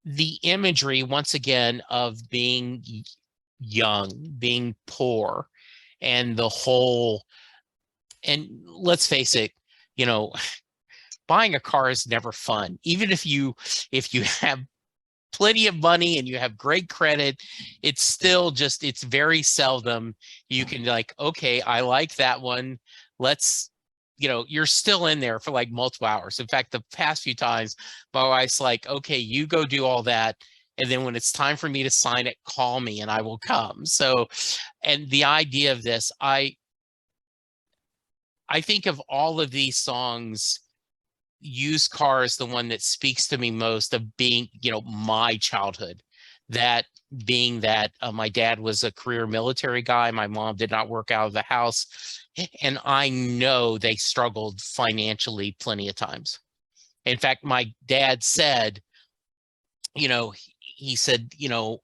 Speaker 1: the imagery, once again, of being young, being poor, and the whole, and let's face it, buying a car is never fun. Even if you have plenty of money and you have great credit, it's still it's very seldom you can okay, I like that one. Let's, you're still in there for like multiple hours. In fact, the past few times, my wife's like, okay, you go do all that, and then when it's time for me to sign it, call me and I will come. So, and the idea of this, I think of all of these songs, used car is the one that speaks to me most of being, my childhood. That being that my dad was a career military guy. My mom did not work out of the house. And I know they struggled financially plenty of times. In fact, my dad said, he said,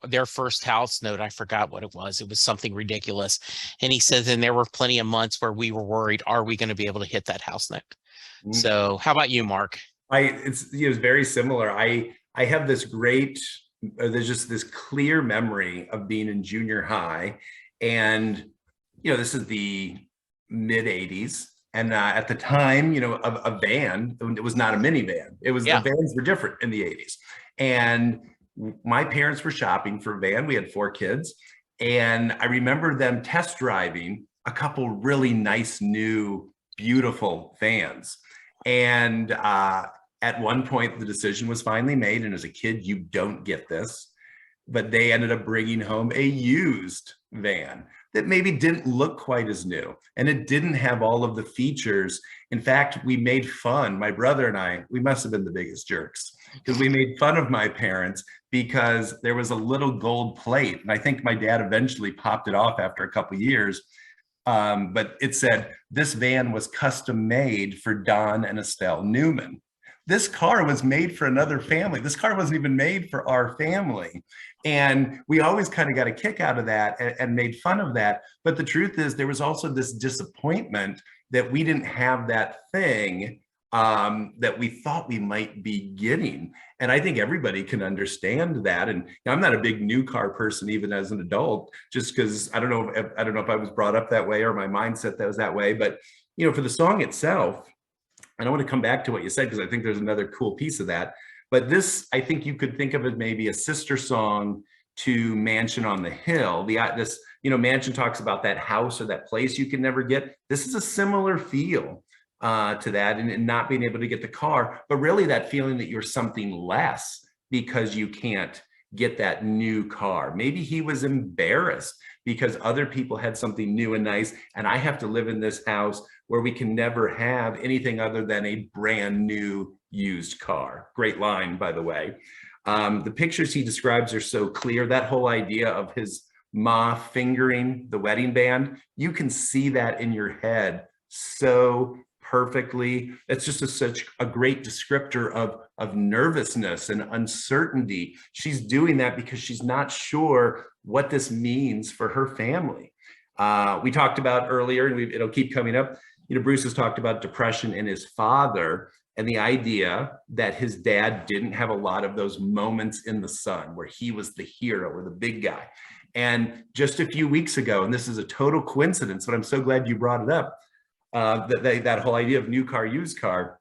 Speaker 1: their first house note, I forgot what it was. It was something ridiculous. And he says, and there were plenty of months where we were worried, are we going to be able to hit that house note? Mm-hmm. So how about you, Mark?
Speaker 2: It was very similar. I have this there's just this clear memory of being in junior high. And, this is the mid 80s. And at the time, a van, it was not a minivan. It was, the vans were different in the 80s. And my parents were shopping for a van. We had 4 kids. And I remember them test driving a couple really nice, new, beautiful vans. And at one point, the decision was finally made. And as a kid, you don't get this. But they ended up bringing home a used van that maybe didn't look quite as new. And it didn't have all of the features. In fact, we made fun, my brother and I, we must have been the biggest jerks, because we made fun of my parents because there was a little gold plate. And I think my dad eventually popped it off after a couple of years. But it said, this van was custom made for Don and Estelle Newman. This car was made for another family. This car wasn't even made for our family. And we always kind of got a kick out of that and made fun of that. But the truth is, there was also this disappointment that we didn't have that thing that we thought we might be getting. And I think everybody can understand that. And I'm not a big new car person, even as an adult, just because I don't know if I was brought up that way or my mindset that was that way. But for the song itself, and I want to come back to what you said, because I think there's another cool piece of that. But this, I think you could think of it maybe a sister song to Mansion on the Hill. Mansion talks about that house or that place you can never get. This is a similar feel to that, and not being able to get the car, but really that feeling that you're something less because you can't get that new car. Maybe he was embarrassed because other people had something new and nice, and I have to live in this house where we can never have anything other than a brand new used car. Great line, by the way. The pictures he describes are so clear. That whole idea of his ma fingering the wedding band, you can see that in your head so perfectly. It's just such a great descriptor of nervousness and uncertainty. She's doing that because she's not sure what this means for her family. We talked about earlier, and it'll keep coming up, Bruce has talked about depression in his father and the idea that his dad didn't have a lot of those moments in the sun where he was the hero or the big guy. And just a few weeks ago, and this is a total coincidence, but I'm so glad you brought it up, that whole idea of new car, used car.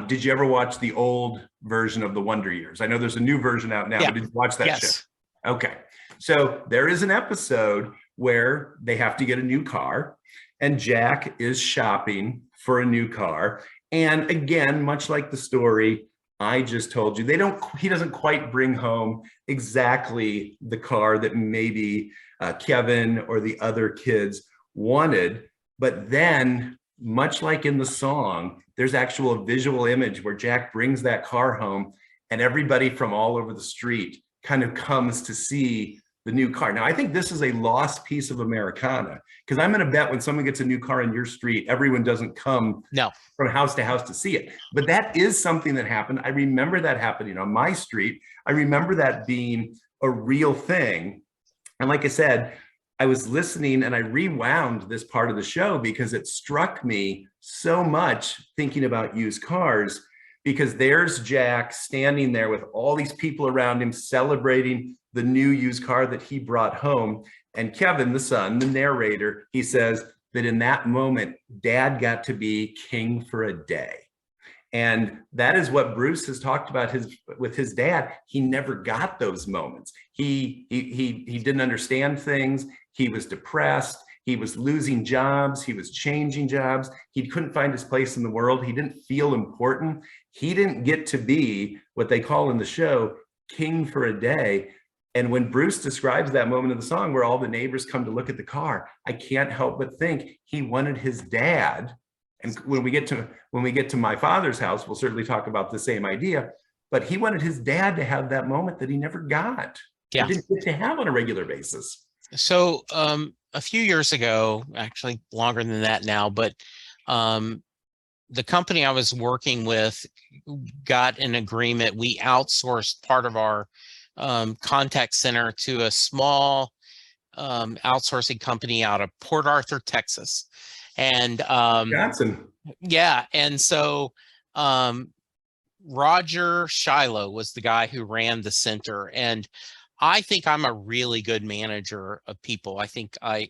Speaker 2: Did you ever watch the old version of the Wonder Years? I know there's a new version out now, but did you watch that show? Okay. So there is an episode where they have to get a new car, and Jack is shopping for a new car. And again, much like the story I just told you, he doesn't quite bring home exactly the car that maybe Kevin or the other kids wanted. But then, much like in the song, there's actual visual image where Jack brings that car home, and everybody from all over the street kind of comes to see the new car. Now, I think this is a lost piece of Americana, because I'm going to bet when someone gets a new car in your street, everyone doesn't come from house to house to see it. But that is something that happened. I remember that happening on my street. I remember that being a real thing. And like I said, I was listening and I rewound this part of the show because it struck me so much thinking about used cars, because there's Jack standing there with all these people around him celebrating the new used car that he brought home. And Kevin, the son, the narrator, he says that in that moment, Dad got to be king for a day. And that is what Bruce has talked about with his dad. He never got those moments. He didn't understand things. He was depressed. He was losing jobs. He was changing jobs. He couldn't find his place in the world. He didn't feel important. He didn't get to be what they call in the show king for a day. And when Bruce describes that moment of the song where all the neighbors come to look at the car, I can't help but think he wanted his dad. And when we get to my father's house, we'll certainly talk about the same idea, but he wanted his dad to have that moment that he never got.
Speaker 1: Yeah.
Speaker 2: He didn't get to have on a regular basis.
Speaker 1: So a few years ago, actually longer than that now, but the company I was working with got an agreement. We outsourced part of our contact center to a small outsourcing company out of Port Arthur, Texas. And
Speaker 2: Johnson.
Speaker 1: Yeah. And so Roger Shiloh was the guy who ran the center. And I think I'm a really good manager of people. I think I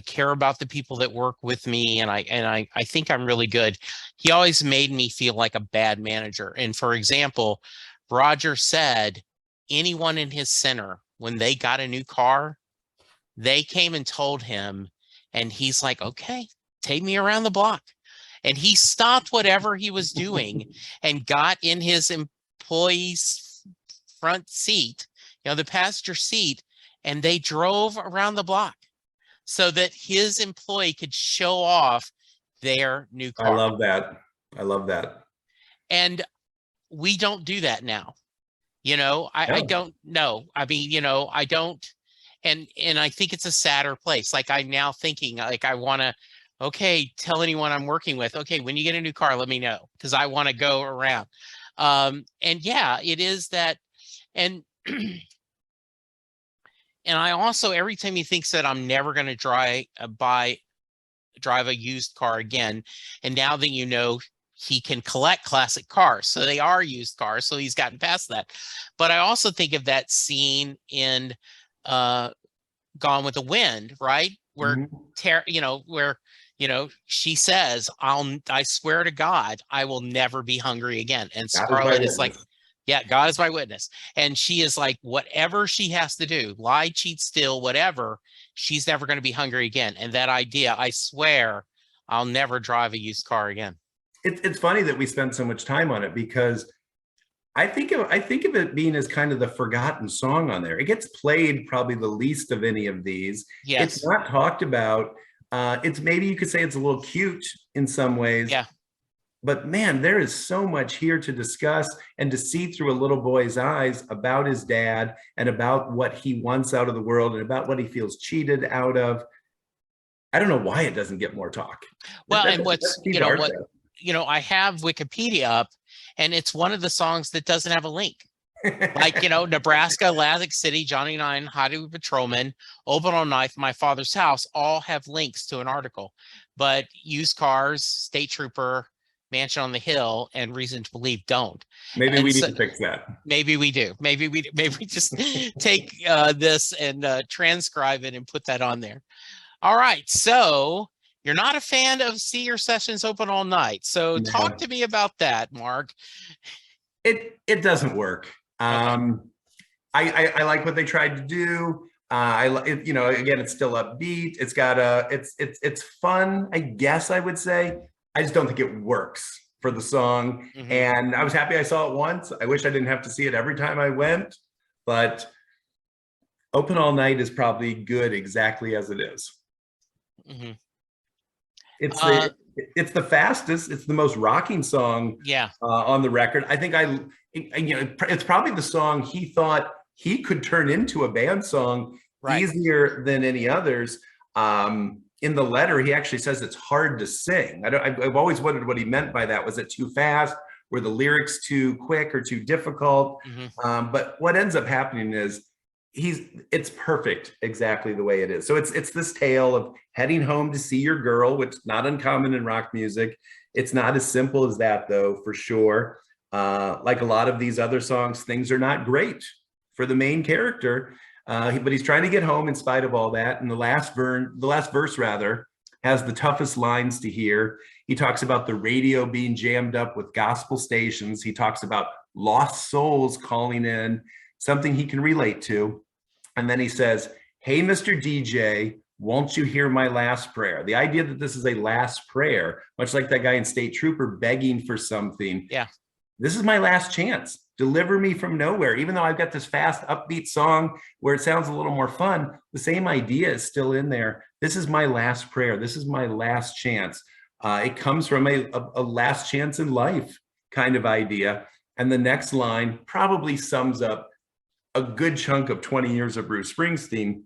Speaker 1: care about the people that work with me, and I think I'm really good. He always made me feel like a bad manager. And for example, Roger said anyone in his center, when they got a new car, they came and told him, and he's like, okay, take me around the block. And he stopped whatever he was doing and got in his employee's front seat, the passenger seat, and they drove around the block so that his employee could show off their new car.
Speaker 2: I love that. I love that.
Speaker 1: And we don't do that now. I don't know. I mean, I don't. And I think it's a sadder place. Like, I'm now thinking, like, I want to, okay, tell anyone I'm working with, okay, when you get a new car, let me know, because I want to go around. And yeah, it is that. And I also, every time he thinks that I'm never going to drive a used car again, and now that you know he can collect classic cars, so they are used cars, so he's gotten past that. But I also think of that scene in Gone with the Wind, right? Where she says, I swear to God, I will never be hungry again. And
Speaker 2: God is my
Speaker 1: Scarlett is like,
Speaker 2: witness.
Speaker 1: yeah, God is my witness. And she is like, whatever she has to do, lie, cheat, steal, whatever, she's never going to be hungry again. And that idea, I swear, I'll never drive a used car again.
Speaker 2: It's funny that we spent so much time on it, because I think of it being as kind of the forgotten song on there. It gets played probably the least of any of these.
Speaker 1: Yes.
Speaker 2: It's not talked about. It's, maybe you could say it's a little cute in some ways.
Speaker 1: Yeah.
Speaker 2: But man, there is so much here to discuss and to see through a little boy's eyes about his dad and about what he wants out of the world and about what he feels cheated out of. I don't know why it doesn't get more talk.
Speaker 1: Well, and I have Wikipedia up, and it's one of the songs that doesn't have a link. Like, Nebraska, Atlantic City, Johnny Nine, Highway Patrolman, Open All Night, My Father's House, all have links to an article. But Used Cars, State Trooper, Mansion on the Hill, and Reason to Believe don't.
Speaker 2: Maybe we need to fix that.
Speaker 1: Maybe we do. Maybe we just take this and transcribe it and put that on there. All right. So you're not a fan of See Your Sessions Open All Night. So talk to me about that, Mark.
Speaker 2: It doesn't work. I like what they tried to do. Again, it's still upbeat. It's got it's fun, I guess I would say. I just don't think it works for the song. Mm-hmm. And I was happy I saw it once. I wish I didn't have to see it every time I went, but Open All Night is probably good exactly as it is. Mm-hmm. It's the fastest. It's the most rocking song on the record. I think it's probably the song he thought he could turn into a band song easier than any others. In the letter, he actually says it's hard to sing. I've always wondered what he meant by that. Was it too fast? Were the lyrics too quick or too difficult? Mm-hmm. But what ends up happening is it's perfect exactly the way it is. So it's this tale of heading home to see your girl, which is not uncommon in rock music. It's not as simple as that, though, for sure. Like a lot of these other songs, things are not great for the main character, but he's trying to get home in spite of all that. And the last verse has the toughest lines to hear. He talks about the radio being jammed up with gospel stations. He talks about lost souls calling in, something he can relate to. And then he says, "Hey, Mr. DJ, won't you hear my last prayer?" The idea that this is a last prayer, much like that guy in State Trooper begging for something. Yeah. This is my last chance. Deliver me from nowhere. Even though I've got this fast, upbeat song where it sounds a little more fun, the same idea is still in there. This is my last prayer. This is my last chance. It comes from a last chance in life kind of idea. And the next line probably sums up a good chunk of 20 years of Bruce Springsteen.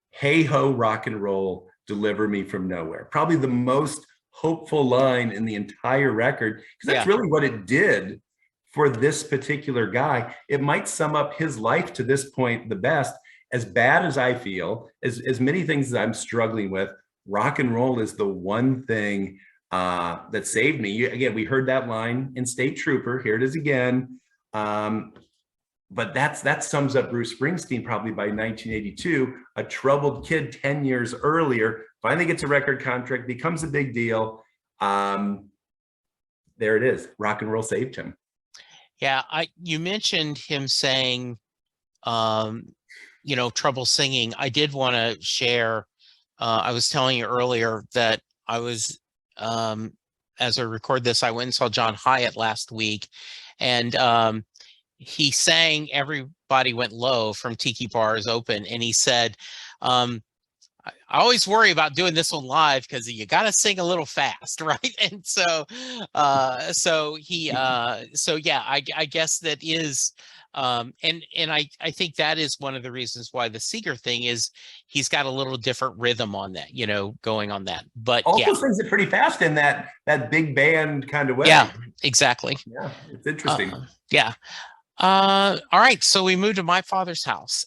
Speaker 2: "Hey ho, rock and roll, deliver me from nowhere." Probably the most hopeful line in the entire record, because that's really what it did for this particular guy. It might sum up his life to this point the best. As bad as I feel, as many things that I'm struggling with, rock and roll is the one thing that saved me. Again, we heard that line in State Trooper. Here it is again. But that sums up Bruce Springsteen probably by 1982, a troubled kid 10 years earlier, finally gets a record contract, becomes a big deal. There it is. Rock and roll saved him.
Speaker 1: Yeah, you mentioned him saying, trouble singing. I did want to share, I was telling you earlier that I was, as I record this, I went and saw John Hyatt last week, and he sang Everybody Went Low from Tiki Bars Open, and he said, I always worry about doing this one live because you got to sing a little fast, right? And so I guess that is, and I think that is one of the reasons why the Seeger thing is he's got a little different rhythm on that, going on that. But
Speaker 2: also sings it pretty fast in that big band kind of way.
Speaker 1: Yeah, exactly.
Speaker 2: Yeah, it's interesting.
Speaker 1: Yeah. All right, so we moved to my father's house.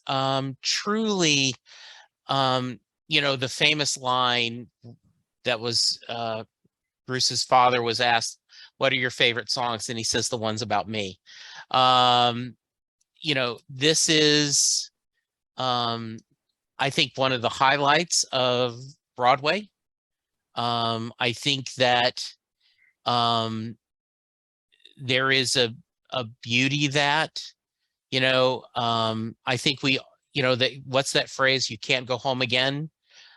Speaker 1: Truly, the famous line that was Bruce's father was asked, "What are your favorite songs?" And he says, "The ones about me." This is, I think, one of the highlights of Broadway. I think that there is a beauty that, I think what's that phrase? You can't go home again.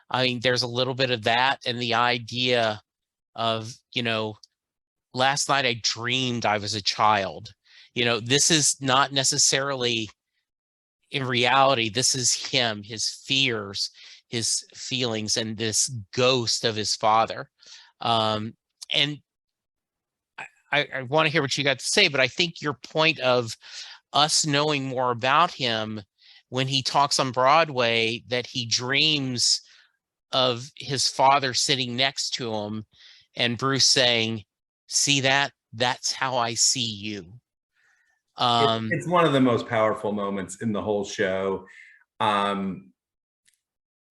Speaker 1: I mean, there's a little bit of that, and the idea of, last night I dreamed I was a child. This is not necessarily in reality, this is him, his fears, his feelings, and this ghost of his father. And I want to hear what you got to say, but I think your point of us knowing more about him when he talks on Broadway, that he dreams of his father sitting next to him and Bruce saying, "See that? That's how I see you."
Speaker 2: It's one of the most powerful moments in the whole show. I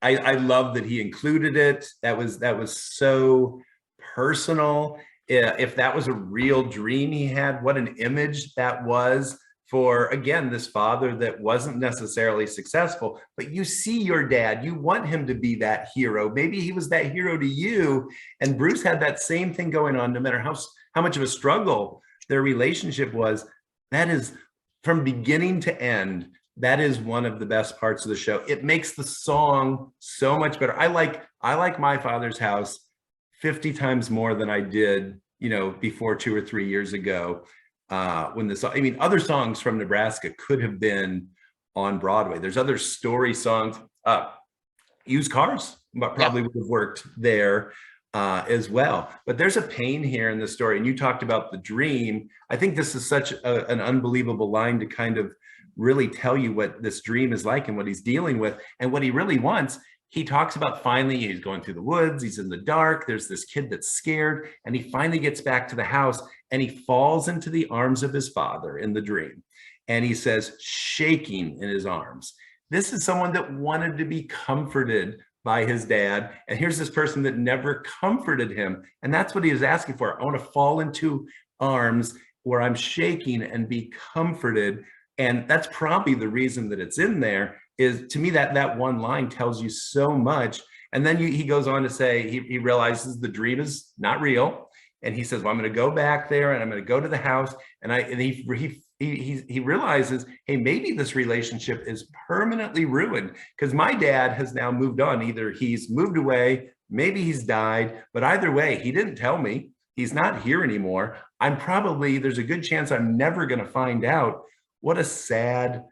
Speaker 2: love that he included it. That was so personal. If that was a real dream he had, what an image that was for, again, this father that wasn't necessarily successful, but you see your dad, you want him to be that hero. Maybe he was that hero to you. And Bruce had that same thing going on, no matter how much of a struggle their relationship was. That is, from beginning to end, that is one of the best parts of the show. It makes the song so much better. I like My Father's House 50 times more than I did, before 2 or 3 years ago. When other songs from Nebraska could have been on Broadway. There's other story songs. Used Cars, but probably would have worked there as well. But there's a pain here in the story. And you talked about the dream. I think this is such an unbelievable line to kind of really tell you what this dream is like and what he's dealing with and what he really wants. He talks about finally he's going through the woods, he's in the dark, there's this kid that's scared, and he finally gets back to the house and he falls into the arms of his father in the dream. And he says, shaking in his arms, this is someone that wanted to be comforted by his dad. And here's this person that never comforted him. And that's what he is asking for. I want to fall into arms where I'm shaking and be comforted. And that's probably the reason that it's in there. Is, to me, that one line tells you so much. And then he goes on to say he realizes the dream is not real, and he says, "Well, I'm going to go back there, and I'm going to go to the house." And he realizes, hey, maybe this relationship is permanently ruined because my dad has now moved on. Either he's moved away, maybe he's died, but either way, he didn't tell me. He's not here anymore. There's a good chance I'm never going to find out. What a sad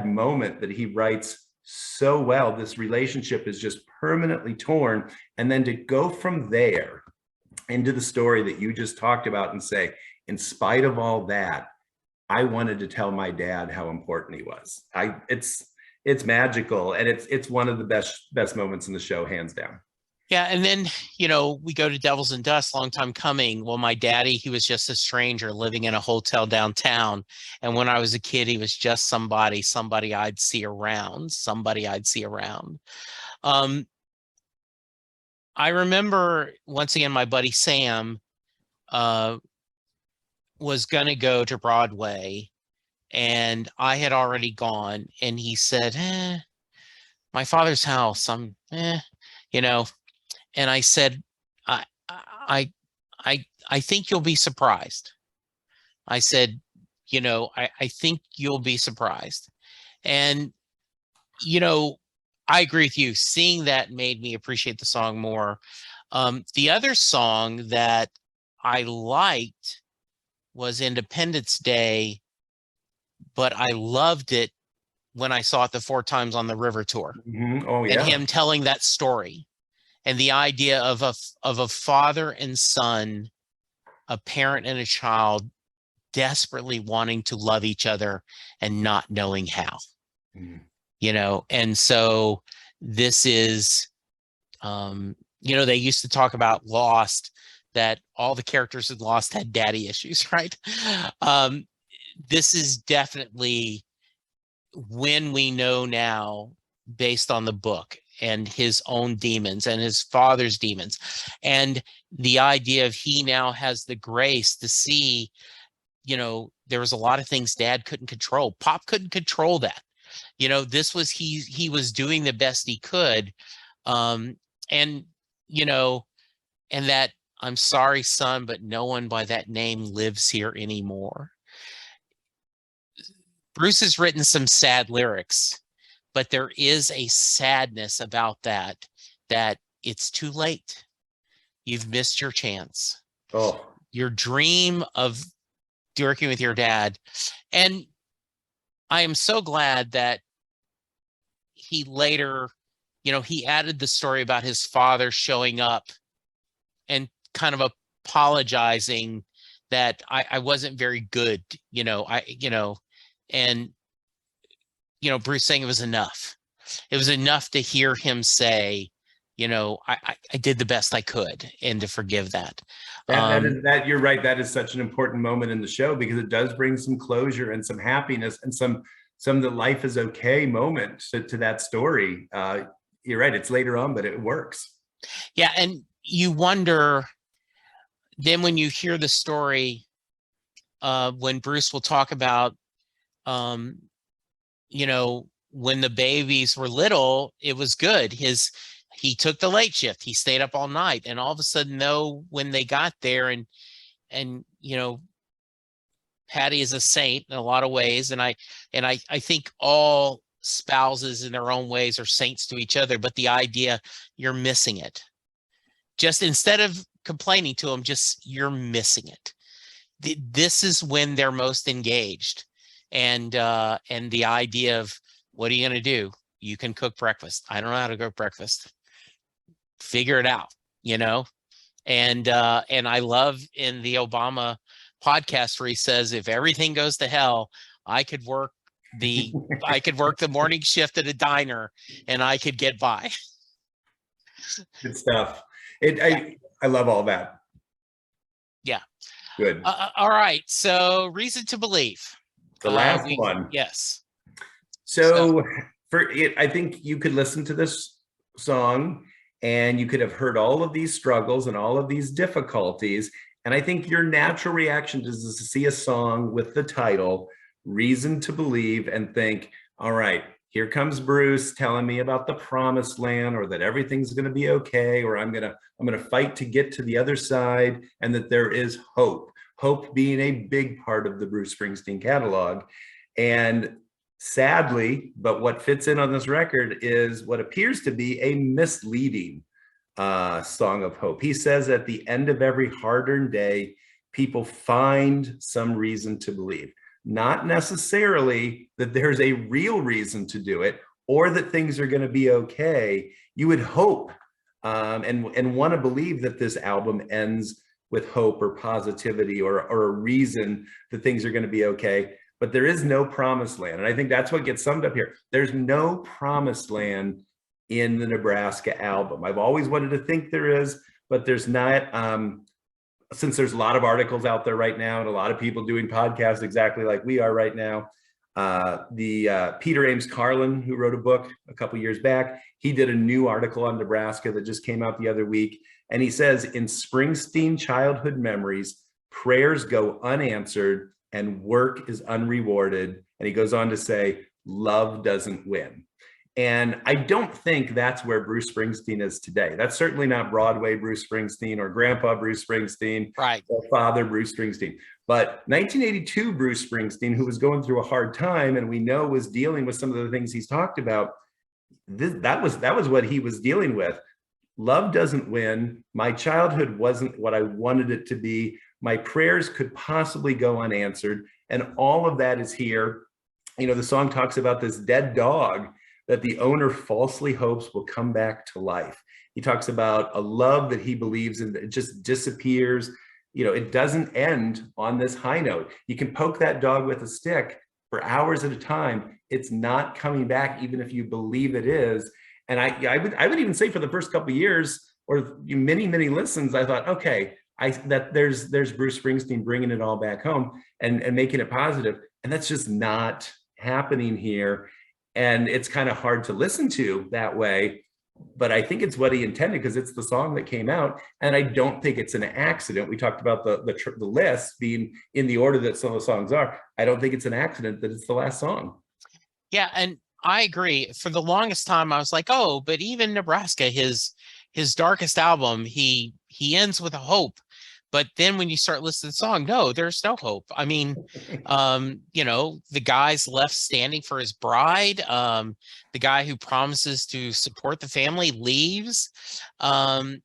Speaker 2: moment that he writes so well. This relationship is just permanently torn. And then to go from there into the story that you just talked about and say, in spite of all that, I wanted to tell my dad how important he was. It's magical. And it's one of the best moments in the show, hands down.
Speaker 1: Yeah, and then, we go to Devils and Dust, long time coming. Well, my daddy, he was just a stranger living in a hotel downtown. And when I was a kid, he was just somebody I'd see around, I remember, once again, my buddy Sam was going to go to Broadway, and I had already gone. And he said, My Father's House, and I said, I think you'll be surprised. I said, I think you'll be surprised. And, I agree with you. Seeing that made me appreciate the song more. The other song that I liked was Independence Day, but I loved it when I saw it the 4 times on the River tour.
Speaker 2: Mm-hmm. Oh, yeah.
Speaker 1: And him telling that story. And the idea of a father and son, a parent and a child, desperately wanting to love each other and not knowing how. Mm. And so this is, they used to talk about Lost, that all the characters in Lost had daddy issues, right? this is definitely when we know now, based on the book and his own demons and his father's demons, and the idea of he now has the grace to see, there was a lot of things Dad couldn't control. Pop couldn't control that. This was he was doing the best he could. And and that, I'm sorry, son, but no one by that name lives here anymore. Bruce has written some sad lyrics, but there is a sadness about that it's too late. You've missed your chance.
Speaker 2: Oh,
Speaker 1: Your dream of working with your dad. And I am so glad that he later, he added the story about his father showing up and kind of apologizing that I wasn't very good, and Bruce saying it was enough. It was enough to hear him say, I did the best I could, and to forgive that.
Speaker 2: That you're right. That is such an important moment in the show, because it does bring some closure and some happiness and some of the life is okay moment to that story. You're right. It's later on, but it works.
Speaker 1: Yeah. And you wonder then when you hear the story, when Bruce will talk about, when the babies were little, it was good. He took the late shift. He stayed up all night, and all of a sudden, though, when they got there, and Patty is a saint in a lot of ways, and I think all spouses in their own ways are saints to each other. But the idea, you're missing it. Just instead of complaining to them, just you're missing it. This is when they're most engaged, and the idea of, what are you going to do? You can cook breakfast. I don't know how to cook breakfast. Figure it out, and I love in the Obama podcast where he says, if everything goes to hell, I could work the morning shift at a diner and I could get by.
Speaker 2: Good stuff. I love all that.
Speaker 1: Yeah.
Speaker 2: Good.
Speaker 1: All right. So, Reason to Believe.
Speaker 2: The last one.
Speaker 1: Yes.
Speaker 2: So for it, I think you could listen to this song and you could have heard all of these struggles and all of these difficulties. And I think your natural reaction is to see a song with the title, Reason to Believe, and think, all right, here comes Bruce telling me about the promised land, or that everything's going to be okay, or I'm going to fight to get to the other side, and that there is hope. Hope being a big part of the Bruce Springsteen catalog. And sadly, but what fits in on this record is what appears to be a misleading song of hope. He says at the end of every hard-earned day, people find some reason to believe. Not necessarily that there's a real reason to do it, or that things are going to be okay. You would hope and want to believe that this album ends with hope or positivity, or a reason that things are going to be okay. But there is no promised land. And I think that's what gets summed up here. There's no promised land in the Nebraska album. I've always wanted to think there is, but there's not. Since there's a lot of articles out there right now and a lot of people doing podcasts exactly like we are right now. Peter Ames Carlin, who wrote a book a couple years back, he did a new article on Nebraska that just came out the other week. And he says, in Springsteen childhood memories, prayers go unanswered and work is unrewarded. And he goes on to say, love doesn't win. And I don't think that's where Bruce Springsteen is today. That's certainly not Broadway Bruce Springsteen, or Grandpa Bruce Springsteen,
Speaker 1: right,
Speaker 2: or Father Bruce Springsteen. But 1982 Bruce Springsteen, who was going through a hard time and we know was dealing with some of the things he's talked about, that was what he was dealing with. Love doesn't win. My childhood wasn't what I wanted it to be. My prayers could possibly go unanswered. And all of that is here. The song talks about this dead dog that the owner falsely hopes will come back to life. He talks about a love that he believes in that just disappears. It doesn't end on this high note. You can poke that dog with a stick for hours at a time. It's not coming back, even if you believe it is. And I would even say for the first couple of years, or many listens, I thought, okay, that there's Bruce Springsteen bringing it all back home and making it positive, and that's just not happening here. And it's kind of hard to listen to that way, but I think it's what he intended because it's the song that came out, and I don't think it's an accident. We talked about the list being in the order that some of the songs are. I don't think it's an accident that it's the last song.
Speaker 1: Yeah, and I agree. For the longest time, I was like, oh, but even Nebraska, his darkest album, he ends with a hope. But then when you start listening to the song, no, there's no hope. I mean, the guy's left standing for his bride. The guy who promises to support the family leaves. And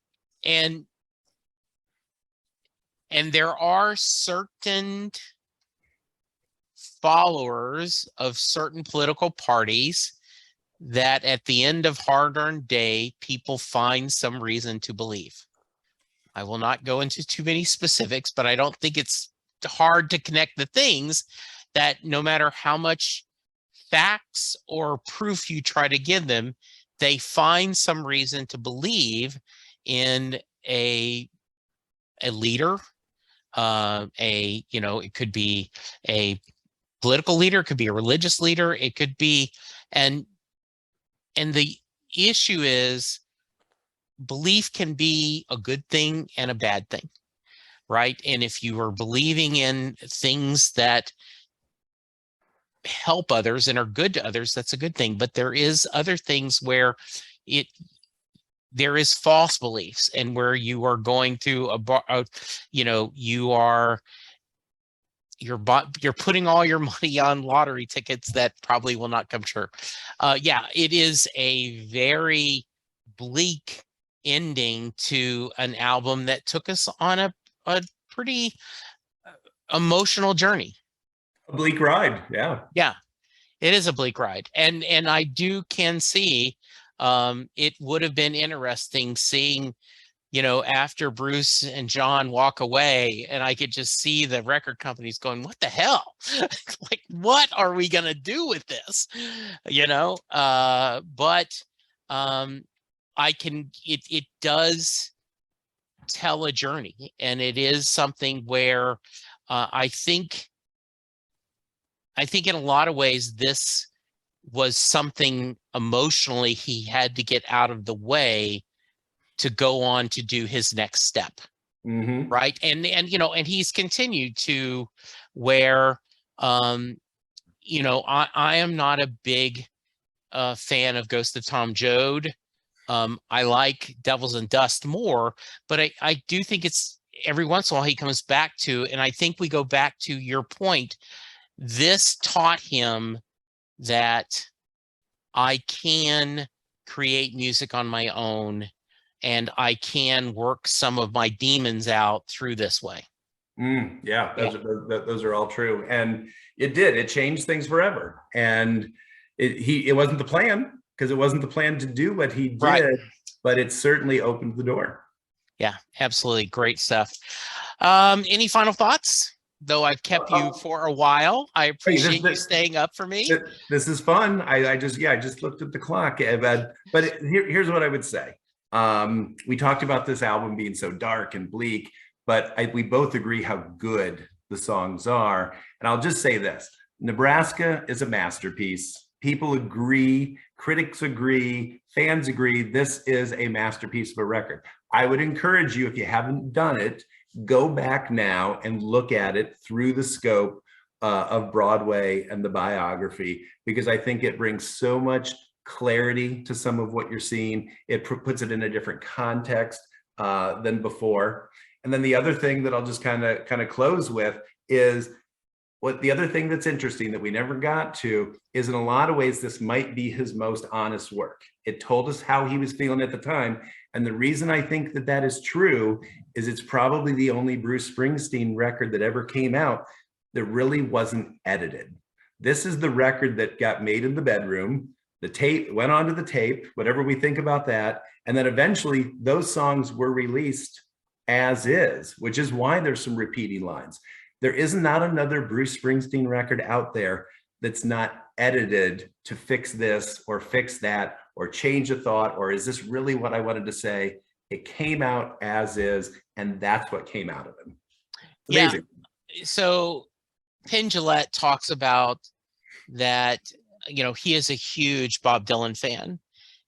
Speaker 1: there are certain followers of certain political parties that at the end of hard-earned day, people find some reason to believe. I will not go into too many specifics, but I don't think it's hard to connect the things that no matter how much facts or proof you try to give them, they find some reason to believe in a leader. It could be a political leader, it could be a religious leader, it could be, and the issue is belief can be a good thing and a bad thing, right? And if you are believing in things that help others and are good to others, that's a good thing. But there is other things where there is false beliefs, and where you are going to you're putting all your money on lottery tickets that probably will not come true. It is a very bleak ending to an album that took us on a pretty emotional journey.
Speaker 2: A bleak ride.
Speaker 1: Yeah, it is a bleak ride. And I can see it would have been interesting seeing, after Bruce and John walk away, and I could just see the record companies going, what the hell? Like, what are we going to do with this? It does tell a journey, and it is something where I think in a lot of ways, this was something emotionally he had to get out of the way to go on to do his next step.
Speaker 2: Mm-hmm.
Speaker 1: Right. And he's continued to where, I am not a big fan of Ghost of Tom Joad. I like Devils and Dust more, but I do think it's every once in a while he comes back to, and I think we go back to your point. This taught him that I can create music on my own, and I can work some of my demons out through this way.
Speaker 2: Those are all true. And it changed things forever. And it wasn't the plan, because it wasn't the plan to do what he did, right, but it certainly opened the door.
Speaker 1: Yeah, absolutely. Great stuff. Any final thoughts? Though I've kept you for a while, I appreciate you staying up for me.
Speaker 2: This is fun. I just looked at the clock, but here's what I would say. We talked about this album being so dark and bleak, but we both agree how good the songs are. And I'll just say this: Nebraska is a masterpiece. People agree, critics agree, fans agree. This is a masterpiece of a record. I would encourage you, if you haven't done it, go back now and look at it through the scope of Broadway and the biography, because I think it brings so much clarity to some of what you're seeing. It puts it in a different context than before. And then the other thing that I'll just kind of close with is the other thing that's interesting that we never got to is, in a lot of ways, this might be his most honest work. It told us how he was feeling at the time. And the reason I think that is true is it's probably the only Bruce Springsteen record that ever came out that really wasn't edited. This is the record that got made in the bedroom. The tape went onto the tape, whatever we think about that. And then eventually those songs were released as is, which is why there's some repeating lines. There is not another Bruce Springsteen record out there that's not edited to fix this or fix that or change a thought, or is this really what I wanted to say? It came out as is, and that's what came out of him.
Speaker 1: Yeah.
Speaker 2: Amazing.
Speaker 1: So Penn Jillette talks about that, he is a huge Bob Dylan fan.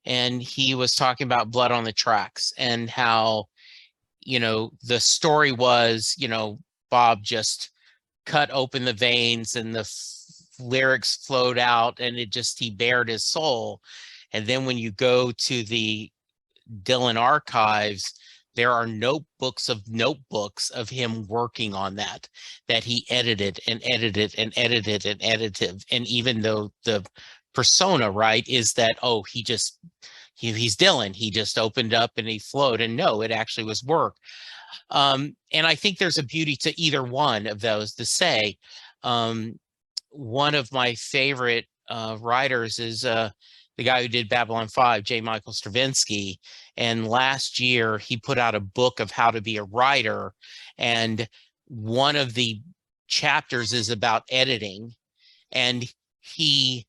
Speaker 1: And he was talking about Blood on the Tracks and how, the story was, Bob just cut open the veins and the lyrics flowed out and he bared his soul. And then when you go to the Dylan archives, there are notebooks of him working on that he edited and edited and edited and edited. And even though the persona, right, is that, oh, he's Dylan, he just opened up and he flowed, and no, it actually was work. And I think there's a beauty to either one of those to say. One of my favorite writers is the guy who did Babylon 5, J. Michael Stravinsky. And last year he put out a book of how to be a writer. And one of the chapters is about editing. And he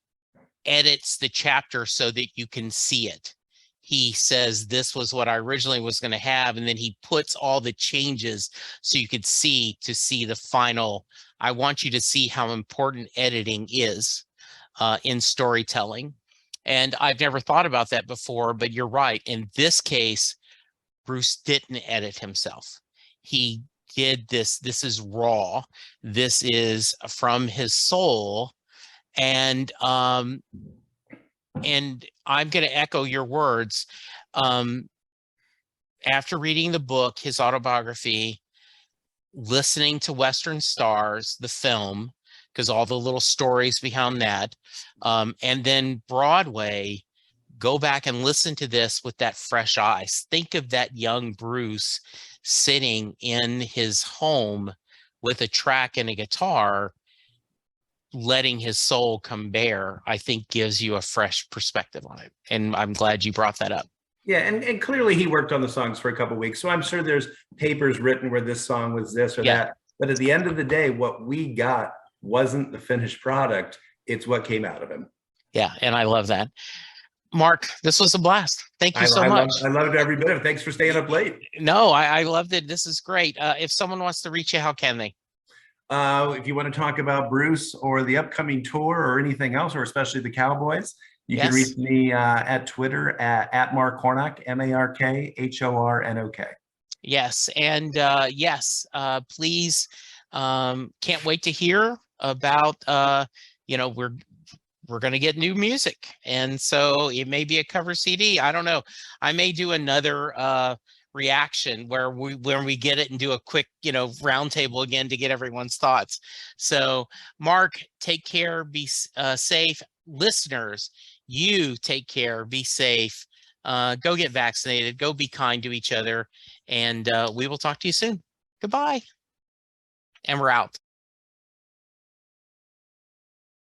Speaker 1: edits the chapter so that you can see it. He says, this was what I originally was going to have. And then he puts all the changes so you could see the final. I want you to see how important editing is in storytelling. And I've never thought about that before, but you're right. In this case, Bruce didn't edit himself. He did this. This is raw. This is from his soul. And I'm going to echo your words. After reading the book, his autobiography, listening to Western Stars, the film, because all the little stories behind that, and then Broadway, go back and listen to this with that fresh eyes. Think of that young Bruce sitting in his home with a track and a guitar, letting his soul come bare, I think gives you a fresh perspective on it. And I'm glad you brought that up.
Speaker 2: Yeah, and clearly he worked on the songs for a couple of weeks. So I'm sure there's papers written where this song was this or that. But at the end of the day, what we got wasn't the finished product. It's what came out of him.
Speaker 1: Yeah, and I love that. Mark, this was a blast. Thank you so much.
Speaker 2: I loved every bit of it. Thanks for staying up late.
Speaker 1: No, I loved it. This is great. If someone wants to reach you, how can they?
Speaker 2: If you want to talk about Bruce or the upcoming tour or anything else, or especially the Cowboys, you can reach me at Twitter at Mark Hornok, MarkHornok.
Speaker 1: Yes, and please, can't wait to hear about. We're going to get new music, and so it may be a cover CD. I don't know. I may do another reaction where we get it and do a quick roundtable again to get everyone's thoughts. So Mark, take care, be safe. Listeners, you take care, be safe, go get vaccinated, go be kind to each other, and we will talk to you soon. Goodbye, and we're out.